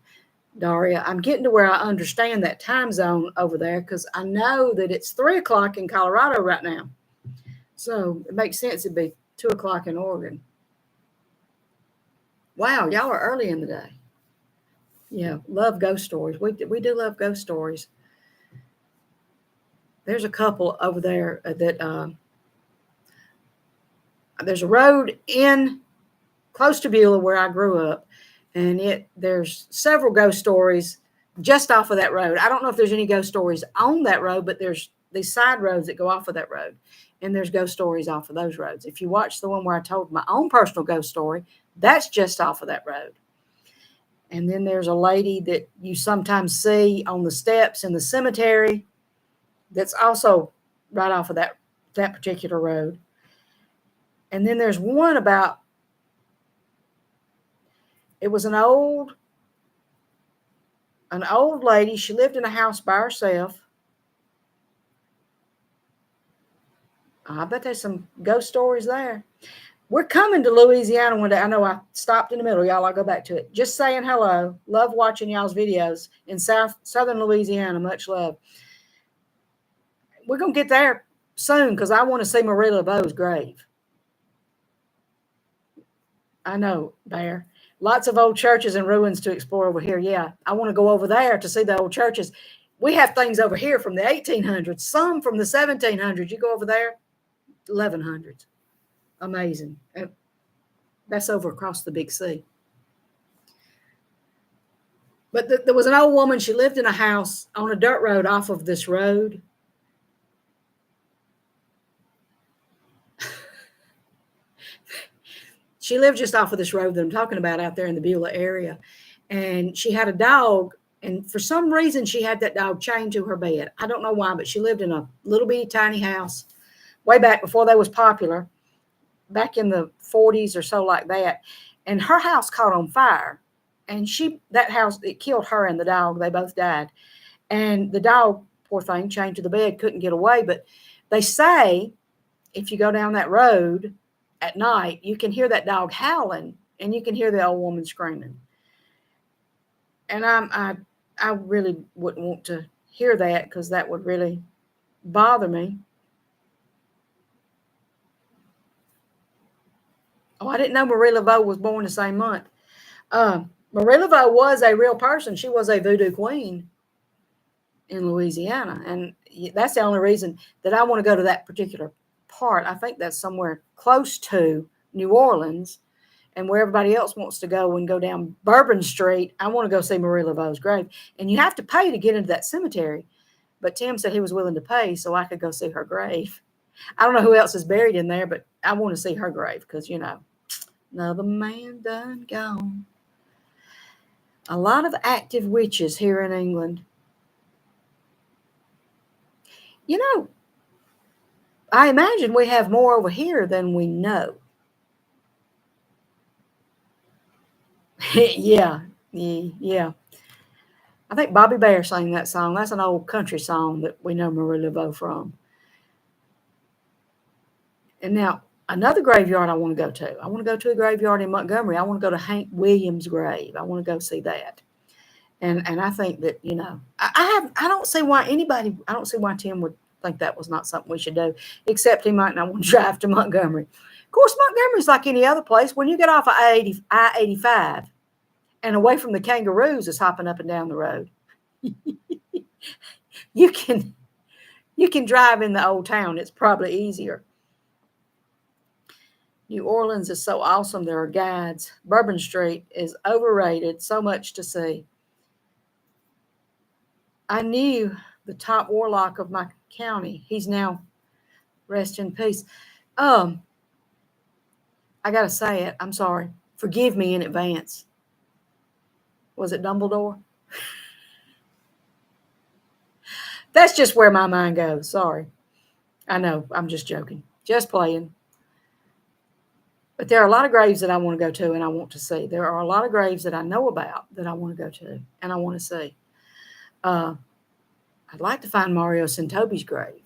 Daria. I'm getting to where I understand that time zone over there because I know that it's 3:00 in Colorado right now. So it makes sense it'd be 2:00 in Oregon. Wow, y'all are early in the day. Yeah, love ghost stories. We do love ghost stories. There's a couple over there that there's a road in close to Beulah where I grew up, and there's several ghost stories just off of that road. I don't know if there's any ghost stories on that road, but there's these side roads that go off of that road, and there's ghost stories off of those roads. If you watch the one where I told my own personal ghost story, that's just off of that road. And then there's a lady that you sometimes see on the steps in the cemetery that's also right off of that particular road. And then there's one about, it was an old lady. She lived in a house by herself. I bet there's some ghost stories there. We're coming to Louisiana one day. I know I stopped in the middle, y'all. I'll go back to it. Just saying hello. Love watching y'all's videos in southern Louisiana. Much love. We're going to get there soon because I want to see Marie Laveau's grave. I know, Bear. Lots of old churches and ruins to explore over here. Yeah, I want to go over there to see the old churches. We have things over here from the 1800s, some from the 1700s. You go over there, 1100s. Amazing. That's over across the big sea. But there was an old woman. She lived in a house on a dirt road off of this road. She lived just off of this road that I'm talking about out there in the Beulah area. And she had a dog. And for some reason, she had that dog chained to her bed. I don't know why, but she lived in a little bitty tiny house way back before they was popular, back in the 40s or so like that. And her house caught on fire. And that house, it killed her and the dog. They both died. And the dog, poor thing, chained to the bed, couldn't get away. But they say if you go down that road at night, you can hear that dog howling and you can hear the old woman screaming. And I really wouldn't want to hear that because that would really bother me. Oh, I didn't know Marie Laveau was born the same month. Marie Laveau was a real person. She was a voodoo queen in Louisiana. And that's the only reason that I want to go to that particular part. I think that's somewhere close to New Orleans, and where everybody else wants to go and go down Bourbon Street, I want to go see Marie Laveau's grave. And you have to pay to get into that cemetery. But Tim said he was willing to pay so I could go see her grave. I don't know who else is buried in there, but I want to see her grave because, another man done gone. A lot of active witches here in England. I imagine we have more over here than we know. Yeah. I think Bobby Bear sang that song. That's an old country song that we know Marie Laveau from. And now, another graveyard I want to go to. I want to go to a graveyard in Montgomery. I want to go to Hank Williams' grave. I want to go see that. And I think that, I don't see why Tim would think that was not something we should do, except he might not want to drive to Montgomery. Of course, Montgomery's like any other place. When you get off of I-85 and away from the kangaroos is hopping up and down the road, you can drive in the old town. It's probably easier. New Orleans is so awesome. There are guides. Bourbon Street is overrated. So much to see. I knew the top warlock of my county. He's now rest in peace. I got to say it. I'm sorry. Forgive me in advance. Was it Dumbledore? That's just where my mind goes. Sorry. I know. I'm just joking. Just playing. But there are a lot of graves that I want to go to and I want to see. There are a lot of graves that I know about that I want to go to and I want to see. I'd like to find Mario Sintobi's grave.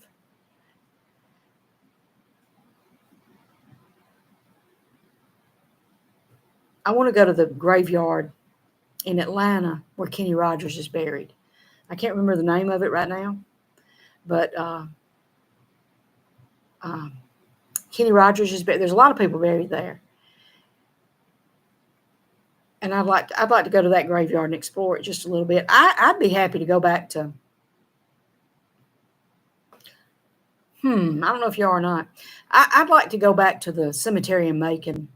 I want to go to the graveyard in Atlanta where Kenny Rogers is buried. I can't remember the name of it right now, but Kenny Rogers is buried. There's a lot of people buried there. And I'd like to go to that graveyard and explore it just a little bit. I'd be happy to go back to, I don't know if you are or not. I'd like to go back to the cemetery in Macon,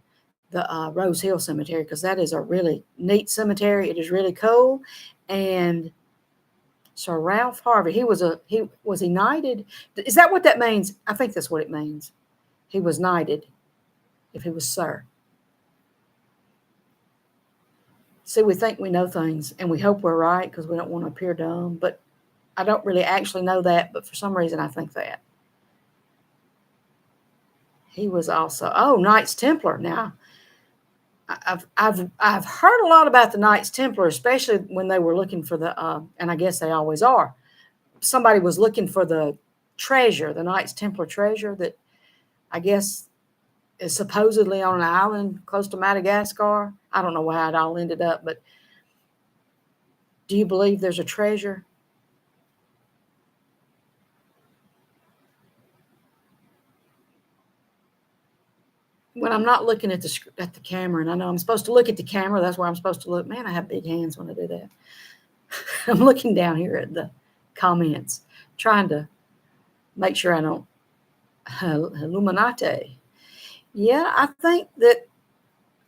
the Rose Hill Cemetery, because that is a really neat cemetery. It is really cool. And Sir Ralph Harvey, he was knighted. Is that what that means? I think that's what it means. He was knighted if he was sir. See, we think we know things and we hope we're right because we don't want to appear dumb, but I don't really actually know that, but for some reason I think that. He was also, Knights Templar. Now, I've heard a lot about the Knights Templar, especially when they were looking for the, and I guess they always are. Somebody was looking for the treasure, the Knights Templar treasure that I guess is supposedly on an island close to Madagascar. I don't know how it all ended up, but do you believe there's a treasure? When I'm not looking at the camera, and I know I'm supposed to look at the camera, that's where I'm supposed to look. Man, I have big hands when I do that. I'm looking down here at the comments, trying to make sure I don't Illuminati. Yeah, I think that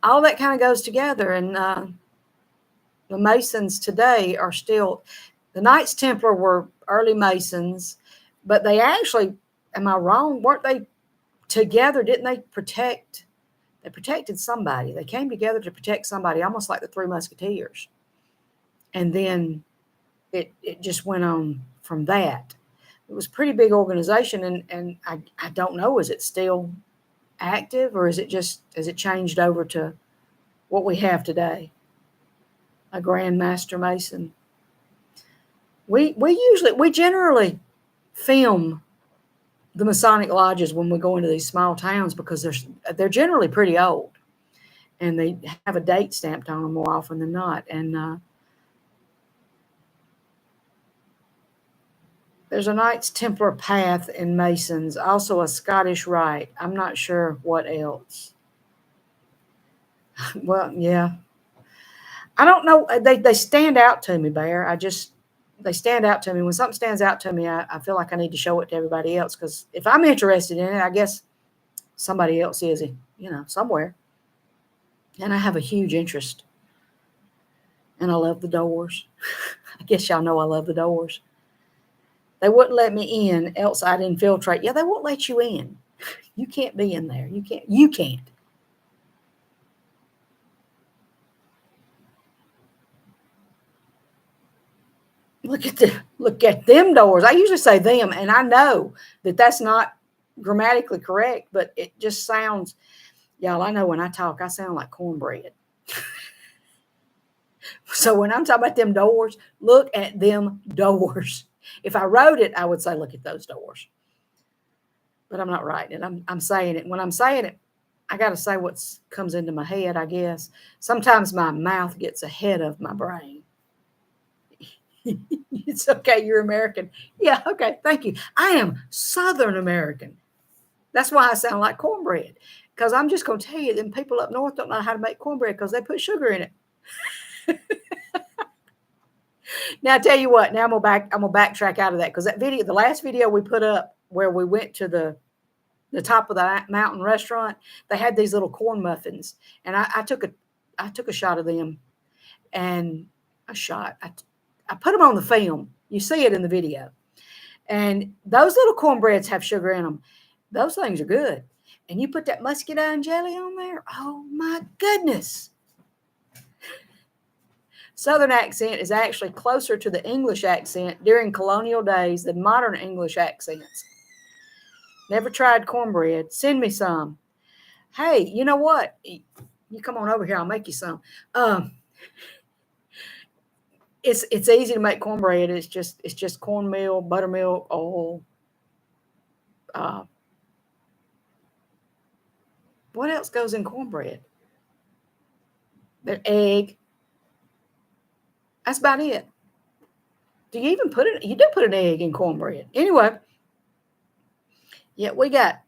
all that kind of goes together, and the Masons today are still, the Knights Templar were early Masons, but they actually, am I wrong? Weren't they together? Didn't they protected somebody? They came together to protect somebody, almost like the Three Musketeers. And then it just went on from that. It was a pretty big organization, and I don't know, is it still active, or has it changed over to what we have today? A Grand Master Mason. We generally film the Masonic lodges when we go into these small towns because they're generally pretty old, and they have a date stamped on them more often than not. And there's a Knights Templar path in Masons, also a Scottish Rite. I'm not sure what else. Well, yeah. I don't know. They stand out to me, Bear. They stand out to me. When something stands out to me, I feel like I need to show it to everybody else, because if I'm interested in it, I guess somebody else is, somewhere. And I have a huge interest. And I love the Doors. I guess y'all know I love the Doors. They wouldn't let me in, else I'd infiltrate. Yeah, they won't let you in. You can't be in there. You can't. Look at them Doors. I usually say them, and I know that that's not grammatically correct, but it just sounds, y'all, I know when I talk, I sound like cornbread. So when I'm talking about them Doors, look at them Doors. If I wrote it, I would say, look at those Doors. But I'm not writing it. I'm saying it. When I'm saying it, I got to say what comes into my head, I guess. Sometimes my mouth gets ahead of my brain. It's okay, you're American. Yeah, okay, thank you. I am Southern American. That's why I sound like cornbread, because I'm just going to tell you, them people up north don't know how to make cornbread because they put sugar in it. Now, I tell you what, now I'm gonna backtrack out of that, because the last video we put up where we went to the top of the mountain restaurant, they had these little corn muffins, and I took a shot of them, and I put them on the film. You see it in the video. And those little cornbreads have sugar in them. Those things are good. And you put that muscadine jelly on there. Oh, my goodness. Southern accent is actually closer to the English accent during colonial days than modern English accents. Never tried cornbread. Send me some. Hey, you know what? You come on over here. I'll make you some. It's easy to make cornbread. It's just cornmeal, buttermilk, oil. What else goes in cornbread? The egg. That's about it. Do you even put it? You do put an egg in cornbread. Anyway, yeah, we got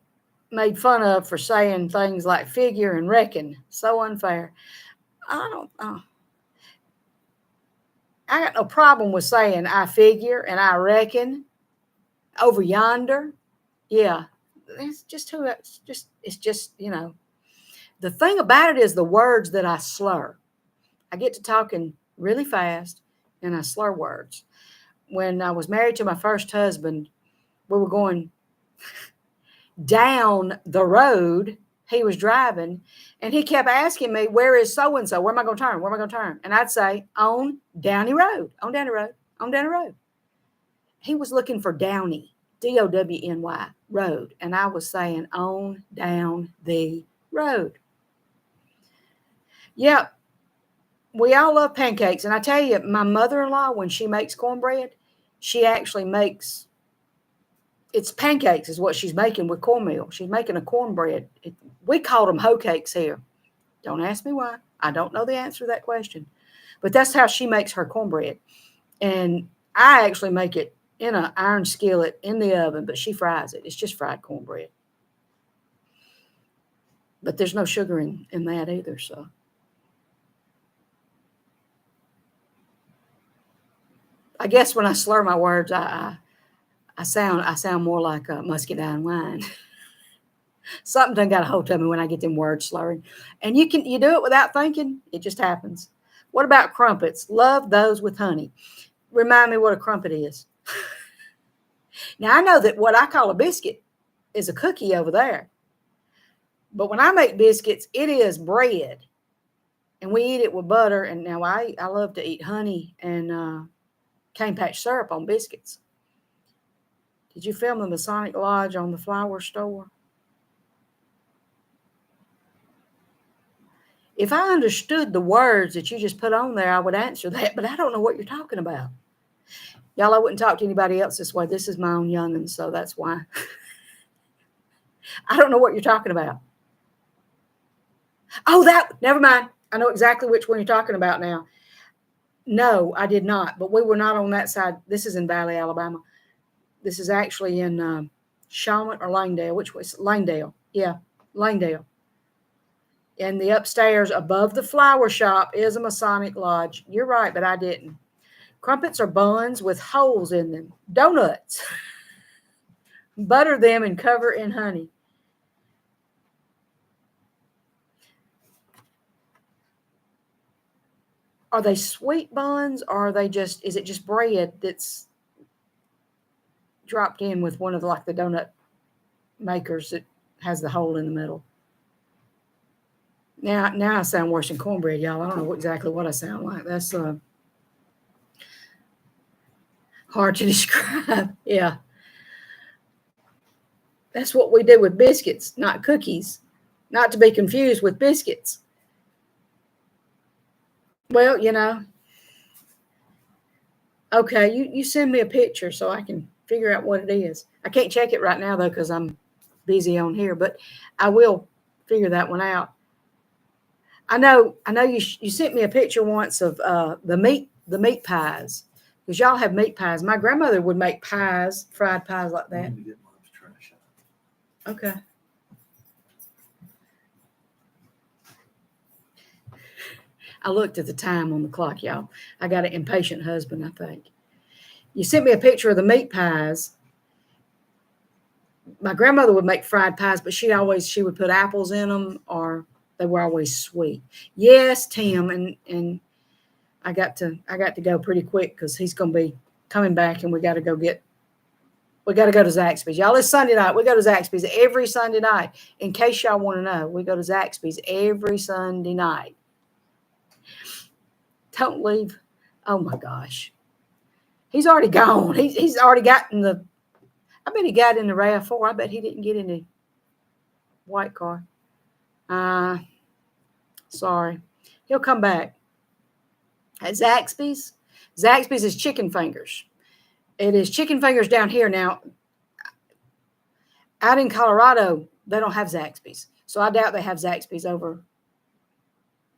made fun of for saying things like figure and reckon. So unfair. I got no problem with saying I figure and I reckon over yonder. Yeah, it's just the thing about it is the words that I slur. I get to talking really fast and I slur words. When I was married to my first husband, we were going down the road. He was driving and he kept asking me, where is so-and-so? Where am I going to turn? Where am I going to turn? And I'd say, on Downey Road, on Downey Road, on Downey Road. He was looking for Downey, Downy, road. And I was saying, on down the road. Yeah, we all love pancakes. And I tell you, my mother-in-law, when she makes cornbread, she actually makes, it's pancakes is what she's making with cornmeal. She's making a cornbread. We call them hoe cakes here. Don't ask me why. I don't know the answer to that question. But that's how she makes her cornbread. And I actually make it in an iron skillet in the oven, but she fries it. It's just fried cornbread. But there's no sugar in that either, so. I guess when I slur my words, I sound more like a muscadine wine. Something done got a hold of me when I get them words slurring. And you do it without thinking. It just happens. What about crumpets? Love those with honey. Remind me what a crumpet is. Now, I know that what I call a biscuit is a cookie over there. But when I make biscuits, it is bread. And we eat it with butter. And now I love to eat honey and cane patch syrup on biscuits. Did you film the Masonic Lodge on the flower store? If I understood the words that you just put on there, I would answer that, but I don't know what you're talking about. Y'all, I wouldn't talk to anybody else this way. This is my own young'un, so that's why. I don't know what you're talking about. Oh, never mind. I know exactly which one you're talking about now. No, I did not, but we were not on that side. This is in Valley, Alabama. This is actually in Shawmut or Langdale. Which was Langdale? Yeah, Langdale. And the upstairs above the flower shop is a Masonic Lodge. You're right, but I didn't. Crumpets are buns with holes in them. Donuts. Butter them and cover in honey. Are they sweet buns or are they is it just bread that's dropped in with one of the donut makers that has the hole in the middle? Now I sound worse than cornbread, y'all. I don't know exactly what I sound like. That's hard to describe. Yeah. That's what we do with biscuits, not cookies. Not to be confused with biscuits. Well, okay, you send me a picture so I can figure out what it is. I can't check it right now, though, because I'm busy on here, but I will figure that one out. I know you sent me a picture once of the meat pies, because y'all have meat pies. My grandmother would make pies, fried pies like that. Okay. I looked at the time on the clock, y'all. I got an impatient husband, I think. You sent me a picture of the meat pies. My grandmother would make fried pies, but she would put apples in them, or they were always sweet. Yes, Tim, and I got to go pretty quick because he's going to be coming back, and we got to go to Zaxby's. Y'all, it's Sunday night. We go to Zaxby's every Sunday night. In case y'all want to know, we go to Zaxby's every Sunday night. Don't leave. Oh my gosh. He's already gone. He's already gotten the, I bet he got in the RAV4. I bet he didn't get in the white car. Sorry. He'll come back. At Zaxby's is chicken fingers. It is chicken fingers down here. Now, out in Colorado, they don't have Zaxby's. So I doubt they have Zaxby's over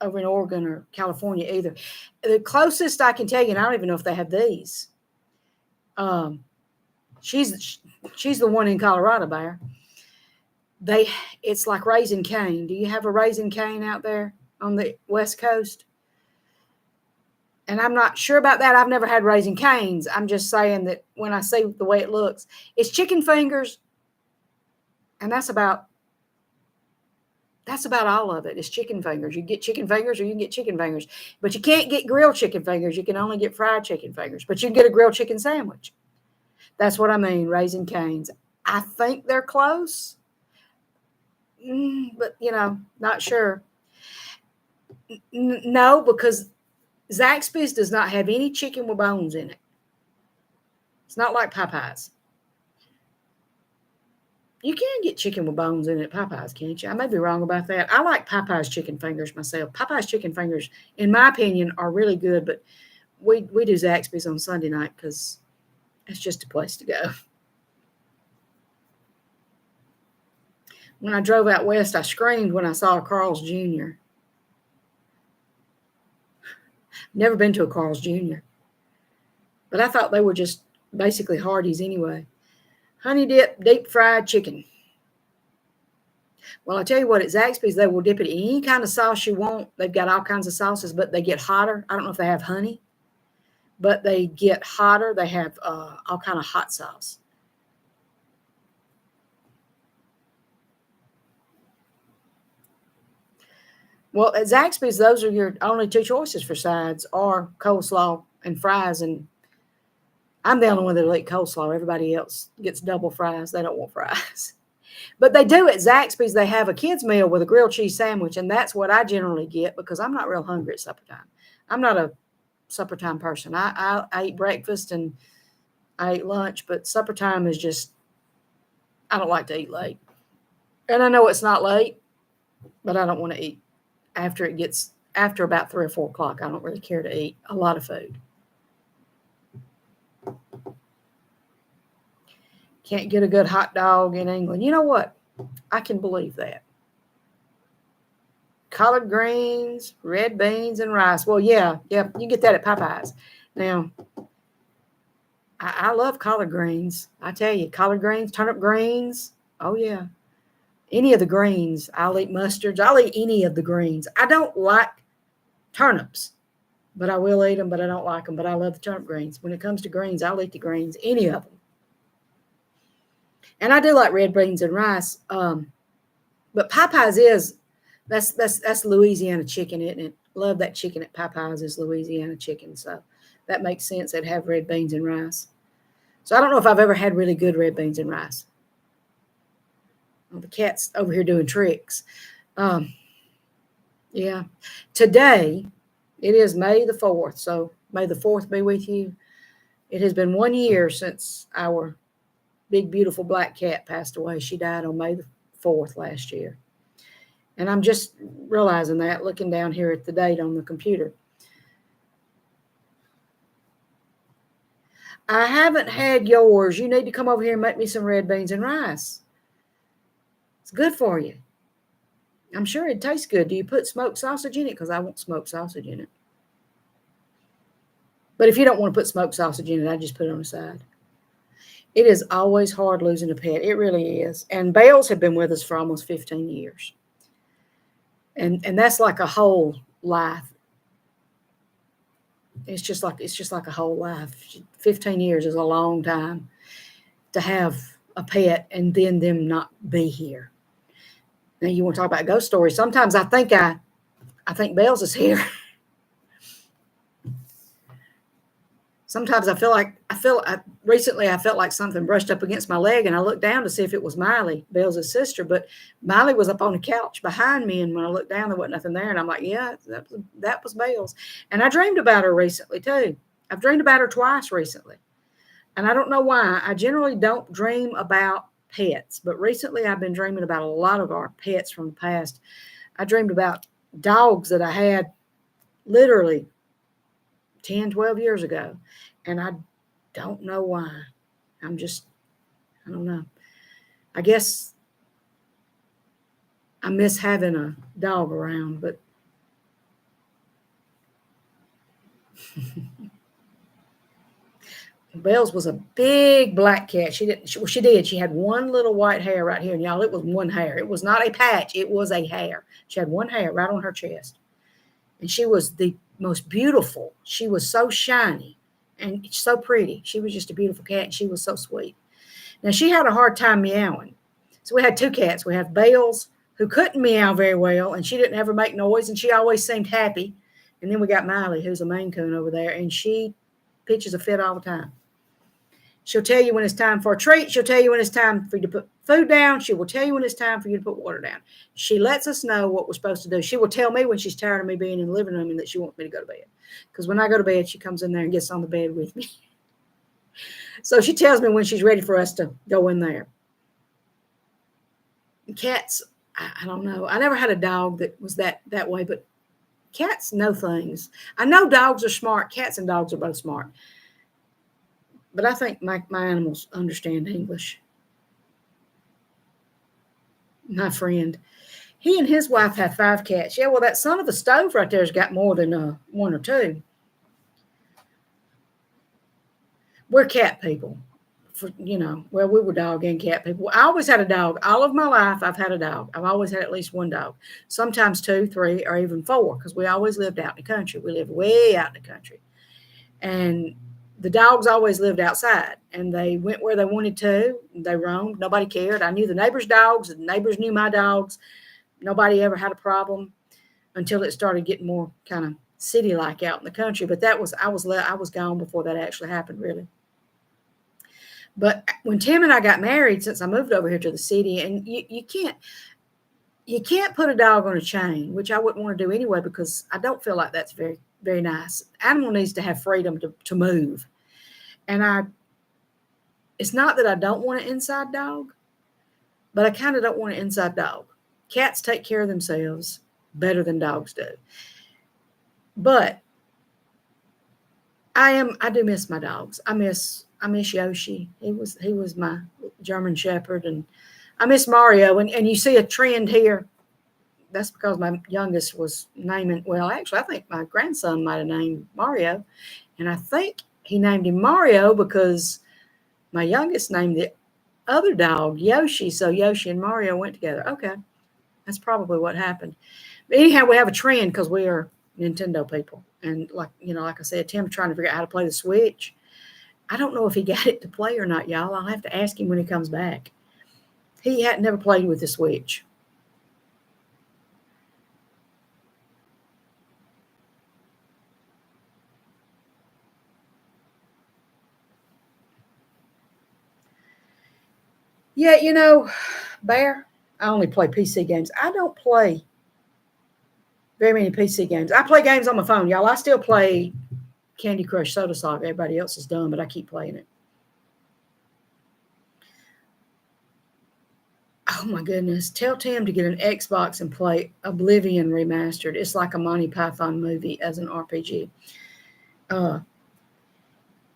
in Oregon or California either. The closest I can tell you, and I don't even know if they have these. She's the one in Colorado, Bear. It's like Raising Cane. Do you have a Raising Cane out there on the West Coast? And I'm not sure about that. I've never had Raising Canes. I'm just saying that when I see the way it looks, it's chicken fingers, and that's about all of it. It's chicken fingers. You get chicken fingers or you can get chicken fingers. But you can't get grilled chicken fingers. You can only get fried chicken fingers. But you can get a grilled chicken sandwich. That's what I mean, Raising Canes. I think they're close. But, not sure. No, because Zaxby's does not have any chicken with bones in it. It's not like Popeyes. You can get chicken with bones in it at Popeyes, can't you? I may be wrong about that. I like Popeyes chicken fingers myself. Popeyes chicken fingers, in my opinion, are really good, but we do Zaxby's on Sunday night because it's just a place to go. When I drove out west, I screamed when I saw a Carl's Jr. Never been to a Carl's Jr. But I thought they were just basically Hardee's anyway. Honey dip, deep fried chicken. Well, I tell you what, at Zaxby's, they will dip it in any kind of sauce you want. They've got all kinds of sauces, but they get hotter. I don't know if they have honey, but they get hotter. They have all kind of hot sauce. Well, at Zaxby's, those are your only two choices for sides, or coleslaw and fries. And I'm the only one that'll eat coleslaw. Everybody else gets double fries. They don't want fries. But they do at Zaxby's. They have a kid's meal with a grilled cheese sandwich, and that's what I generally get because I'm not real hungry at supper time. I'm not a supper time person. I eat breakfast and I eat lunch, but supper time is just, I don't like to eat late. And I know it's not late, but I don't want to eat after about 3 or 4 o'clock. I don't really care to eat a lot of food. Can't get a good hot dog in England. You know what? I can believe that. Collard greens, red beans, and rice. Well, yeah, you get that at Popeyes. Now, I love collard greens. I tell you, collard greens, turnip greens. Oh, yeah. Any of the greens. I'll eat mustards. I'll eat any of the greens. I don't like turnips, but I will eat them, but I don't like them. But I love the turnip greens. When it comes to greens, I'll eat the greens, any of them. And I do like red beans and rice. But Popeyes that's Louisiana chicken, isn't it? Love that chicken at Popeyes is Louisiana chicken. So that makes sense. They'd have red beans and rice. So I don't know if I've ever had really good red beans and rice. Well, the cat's over here doing tricks. Yeah. Today, it is May the 4th. So may the 4th be with you. It has been 1 year since our big, beautiful black cat passed away. She died on May the 4th last year. And I'm just realizing that, looking down here at the date on the computer. I haven't had yours. You need to come over here and make me some red beans and rice. It's good for you. I'm sure it tastes good. Do you put smoked sausage in it? Because I want smoked sausage in it. But if you don't want to put smoked sausage in it, I just put it on the side. It is always hard losing a pet. It really is. And Bells have been with us for almost 15 years. And that's like a whole life. It's just like a whole life. 15 years is a long time to have a pet and then them not be here. Now you want to talk about ghost stories. Sometimes I think Bells is here. Sometimes recently I felt like something brushed up against my leg, and I looked down to see if it was Miley, Bill's sister. But Miley was up on the couch behind me, and when I looked down, there wasn't nothing there. And I'm like, yeah, that was Bill's. And I dreamed about her recently too. I've dreamed about her twice recently, and I don't know why. I generally don't dream about pets, but recently I've been dreaming about a lot of our pets from the past. I dreamed about dogs that I had literally 10, 12 years ago. And I don't know why. I don't know. I guess I miss having a dog around, but Belle's was a big black cat. She did. She had one little white hair right here. And y'all, it was one hair. It was not a patch. It was a hair. She had one hair right on her chest. And she was the most beautiful. She was so shiny and so pretty. She was just a beautiful cat, and she was so sweet. Now, she had a hard time meowing. So we had two cats. We have Belle's, who couldn't meow very well, and she didn't ever make noise, and she always seemed happy. And then we got Miley, who's a Maine Coon over there, and she pitches a fit all the time. She'll tell you when it's time for a treat. She'll tell you when it's time for you to put food down. She will tell you when it's time for you to put water down. She lets us know what we're supposed to do. She will tell me when she's tired of me being in the living room and that she wants me to go to bed. Because when I go to bed, she comes in there and gets on the bed with me. So she tells me when she's ready for us to go in there. Cats, I don't know. I never had a dog that was that way, but cats know things. I know dogs are smart. Cats and dogs are both smart. But I think my animals understand English. My friend, he and his wife have 5 cats. Yeah, well, that son of a stove right there has got more than 1 or 2. We're cat people. We were dog and cat people. I always had a dog. All of my life, I've had a dog. I've always had at least 1 dog. Sometimes 2, 3, or even 4, because we always lived out in the country. We lived way out in the country. And the dogs always lived outside, and they went where they wanted to. They roamed. Nobody cared. I knew the neighbors' dogs, and the neighbors knew my dogs. Nobody ever had a problem until it started getting more kind of city-like out in the country. But I was gone before that actually happened, really. But when Tim and I got married, since I moved over here to the city, and you can't put a dog on a chain, which I wouldn't want to do anyway, because I don't feel like that's very, very nice. Animal needs to have freedom to move. And it's not that I don't want an inside dog, but I kind of don't want an inside dog. Cats take care of themselves better than dogs do. But I do miss my dogs. I miss Yoshi. He was my German Shepherd, and I miss Mario. And you see a trend here. That's because my youngest was naming. Well, actually, I think my grandson might have named Mario, and I think he named him Mario because my youngest named the other dog Yoshi. So Yoshi and Mario went together. Okay, that's probably what happened. But anyhow, we have a trend because we are Nintendo people, and like I said, Tim's trying to figure out how to play the Switch. I don't know if he got it to play or not, y'all. I'll have to ask him when he comes back. He had never played with the Switch. Yeah, Bear, I only play PC games. I don't play very many PC games. I play games on my phone, y'all. I still play Candy Crush Soda Saga. Everybody else is done, but I keep playing it. Oh my goodness. Tell Tim to get an Xbox and play Oblivion Remastered. It's like a Monty Python movie as an RPG.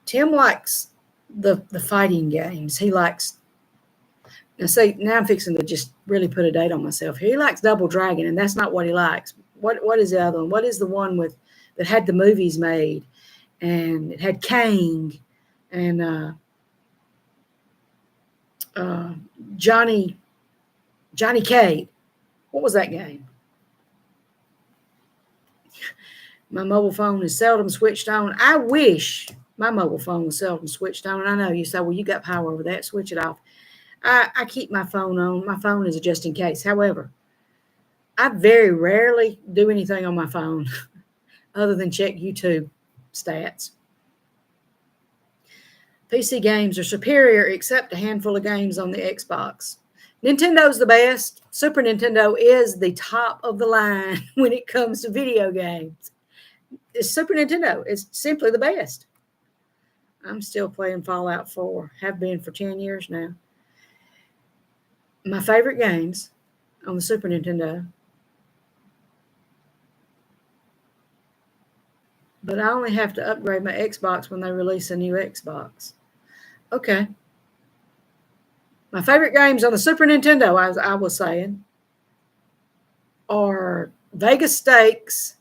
Tim likes the fighting games. He likes, now I'm fixing to just really put a date on myself here. He likes Double Dragon, and that's not what he likes. What is the other one? What is the one that had the movies made, and it had Kang and Johnny Cade? What was that game? My mobile phone is seldom switched on. I wish my mobile phone was seldom switched on. And I know you say, well, you got power over that. Switch it off. I keep my phone on. My phone is just in case. However, I very rarely do anything on my phone other than check YouTube stats. PC games are superior except a handful of games on the Xbox. Nintendo's the best. Super Nintendo is the top of the line when it comes to video games. It's Super Nintendo. It's simply the best. I'm still playing Fallout 4. Have been for 10 years now. My favorite games on the Super Nintendo. But I only have to upgrade my Xbox when they release a new Xbox. Okay. My favorite games on the Super Nintendo, as I was saying, are Vegas Stakes,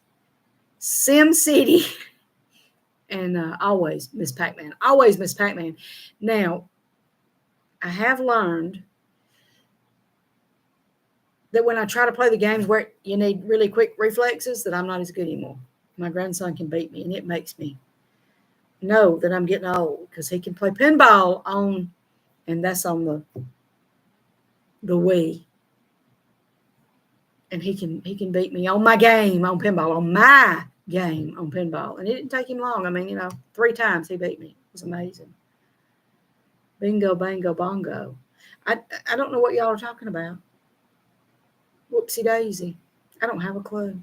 Sim City, and always Miss Pac-Man. Always Miss Pac-Man. Now, I have learned that when I try to play the games where you need really quick reflexes, that I'm not as good anymore. My grandson can beat me, and it makes me know that I'm getting old because he can play pinball on, and that's on the Wii. And he can beat me on my game on pinball, on my game on pinball. And it didn't take him long. I mean, 3 times he beat me. It was amazing. Bingo, bango, bongo. I don't know what y'all are talking about. Whoopsie daisy. I don't have a clue.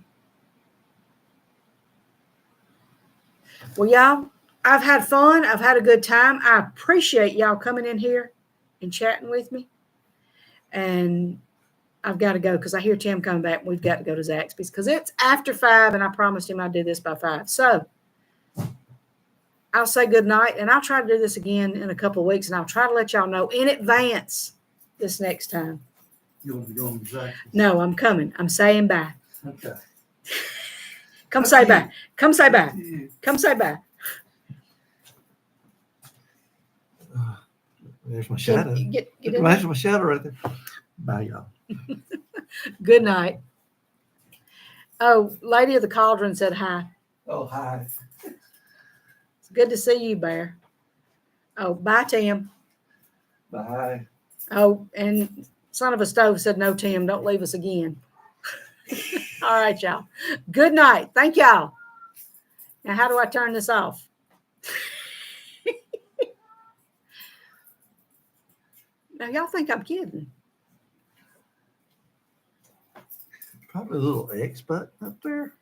Well, y'all, I've had fun. I've had a good time. I appreciate y'all coming in here and chatting with me. And I've got to go because I hear Tim coming back. We've got to go to Zaxby's because it's after 5, and I promised him I'd do this by 5. So I'll say good night, and I'll try to do this again in a couple of weeks, and I'll try to let y'all know in advance this next time. You'll be going to Zaxby's? No, I'm coming. I'm saying bye. Okay. Come say bye. Come say bye. Come say bye. There's my shadow. Get in There's there. my shadow right there. Bye, y'all. Good night. Oh, Lady of the Cauldron said hi. Oh, hi. It's good to see you, Bear. Oh, bye, Tim. Bye. Oh, and Son of a Stove said, no, Tim, don't leave us again. All right, y'all. Good night. Thank y'all. Now, how do I turn this off? Now, y'all think I'm kidding. Probably a little X button up there.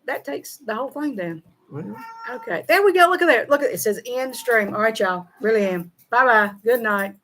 That takes the whole thing down. Well, Okay. There we go. Look at there. Look at it. It says end stream. All right, y'all. Really am. Bye-bye. Good night.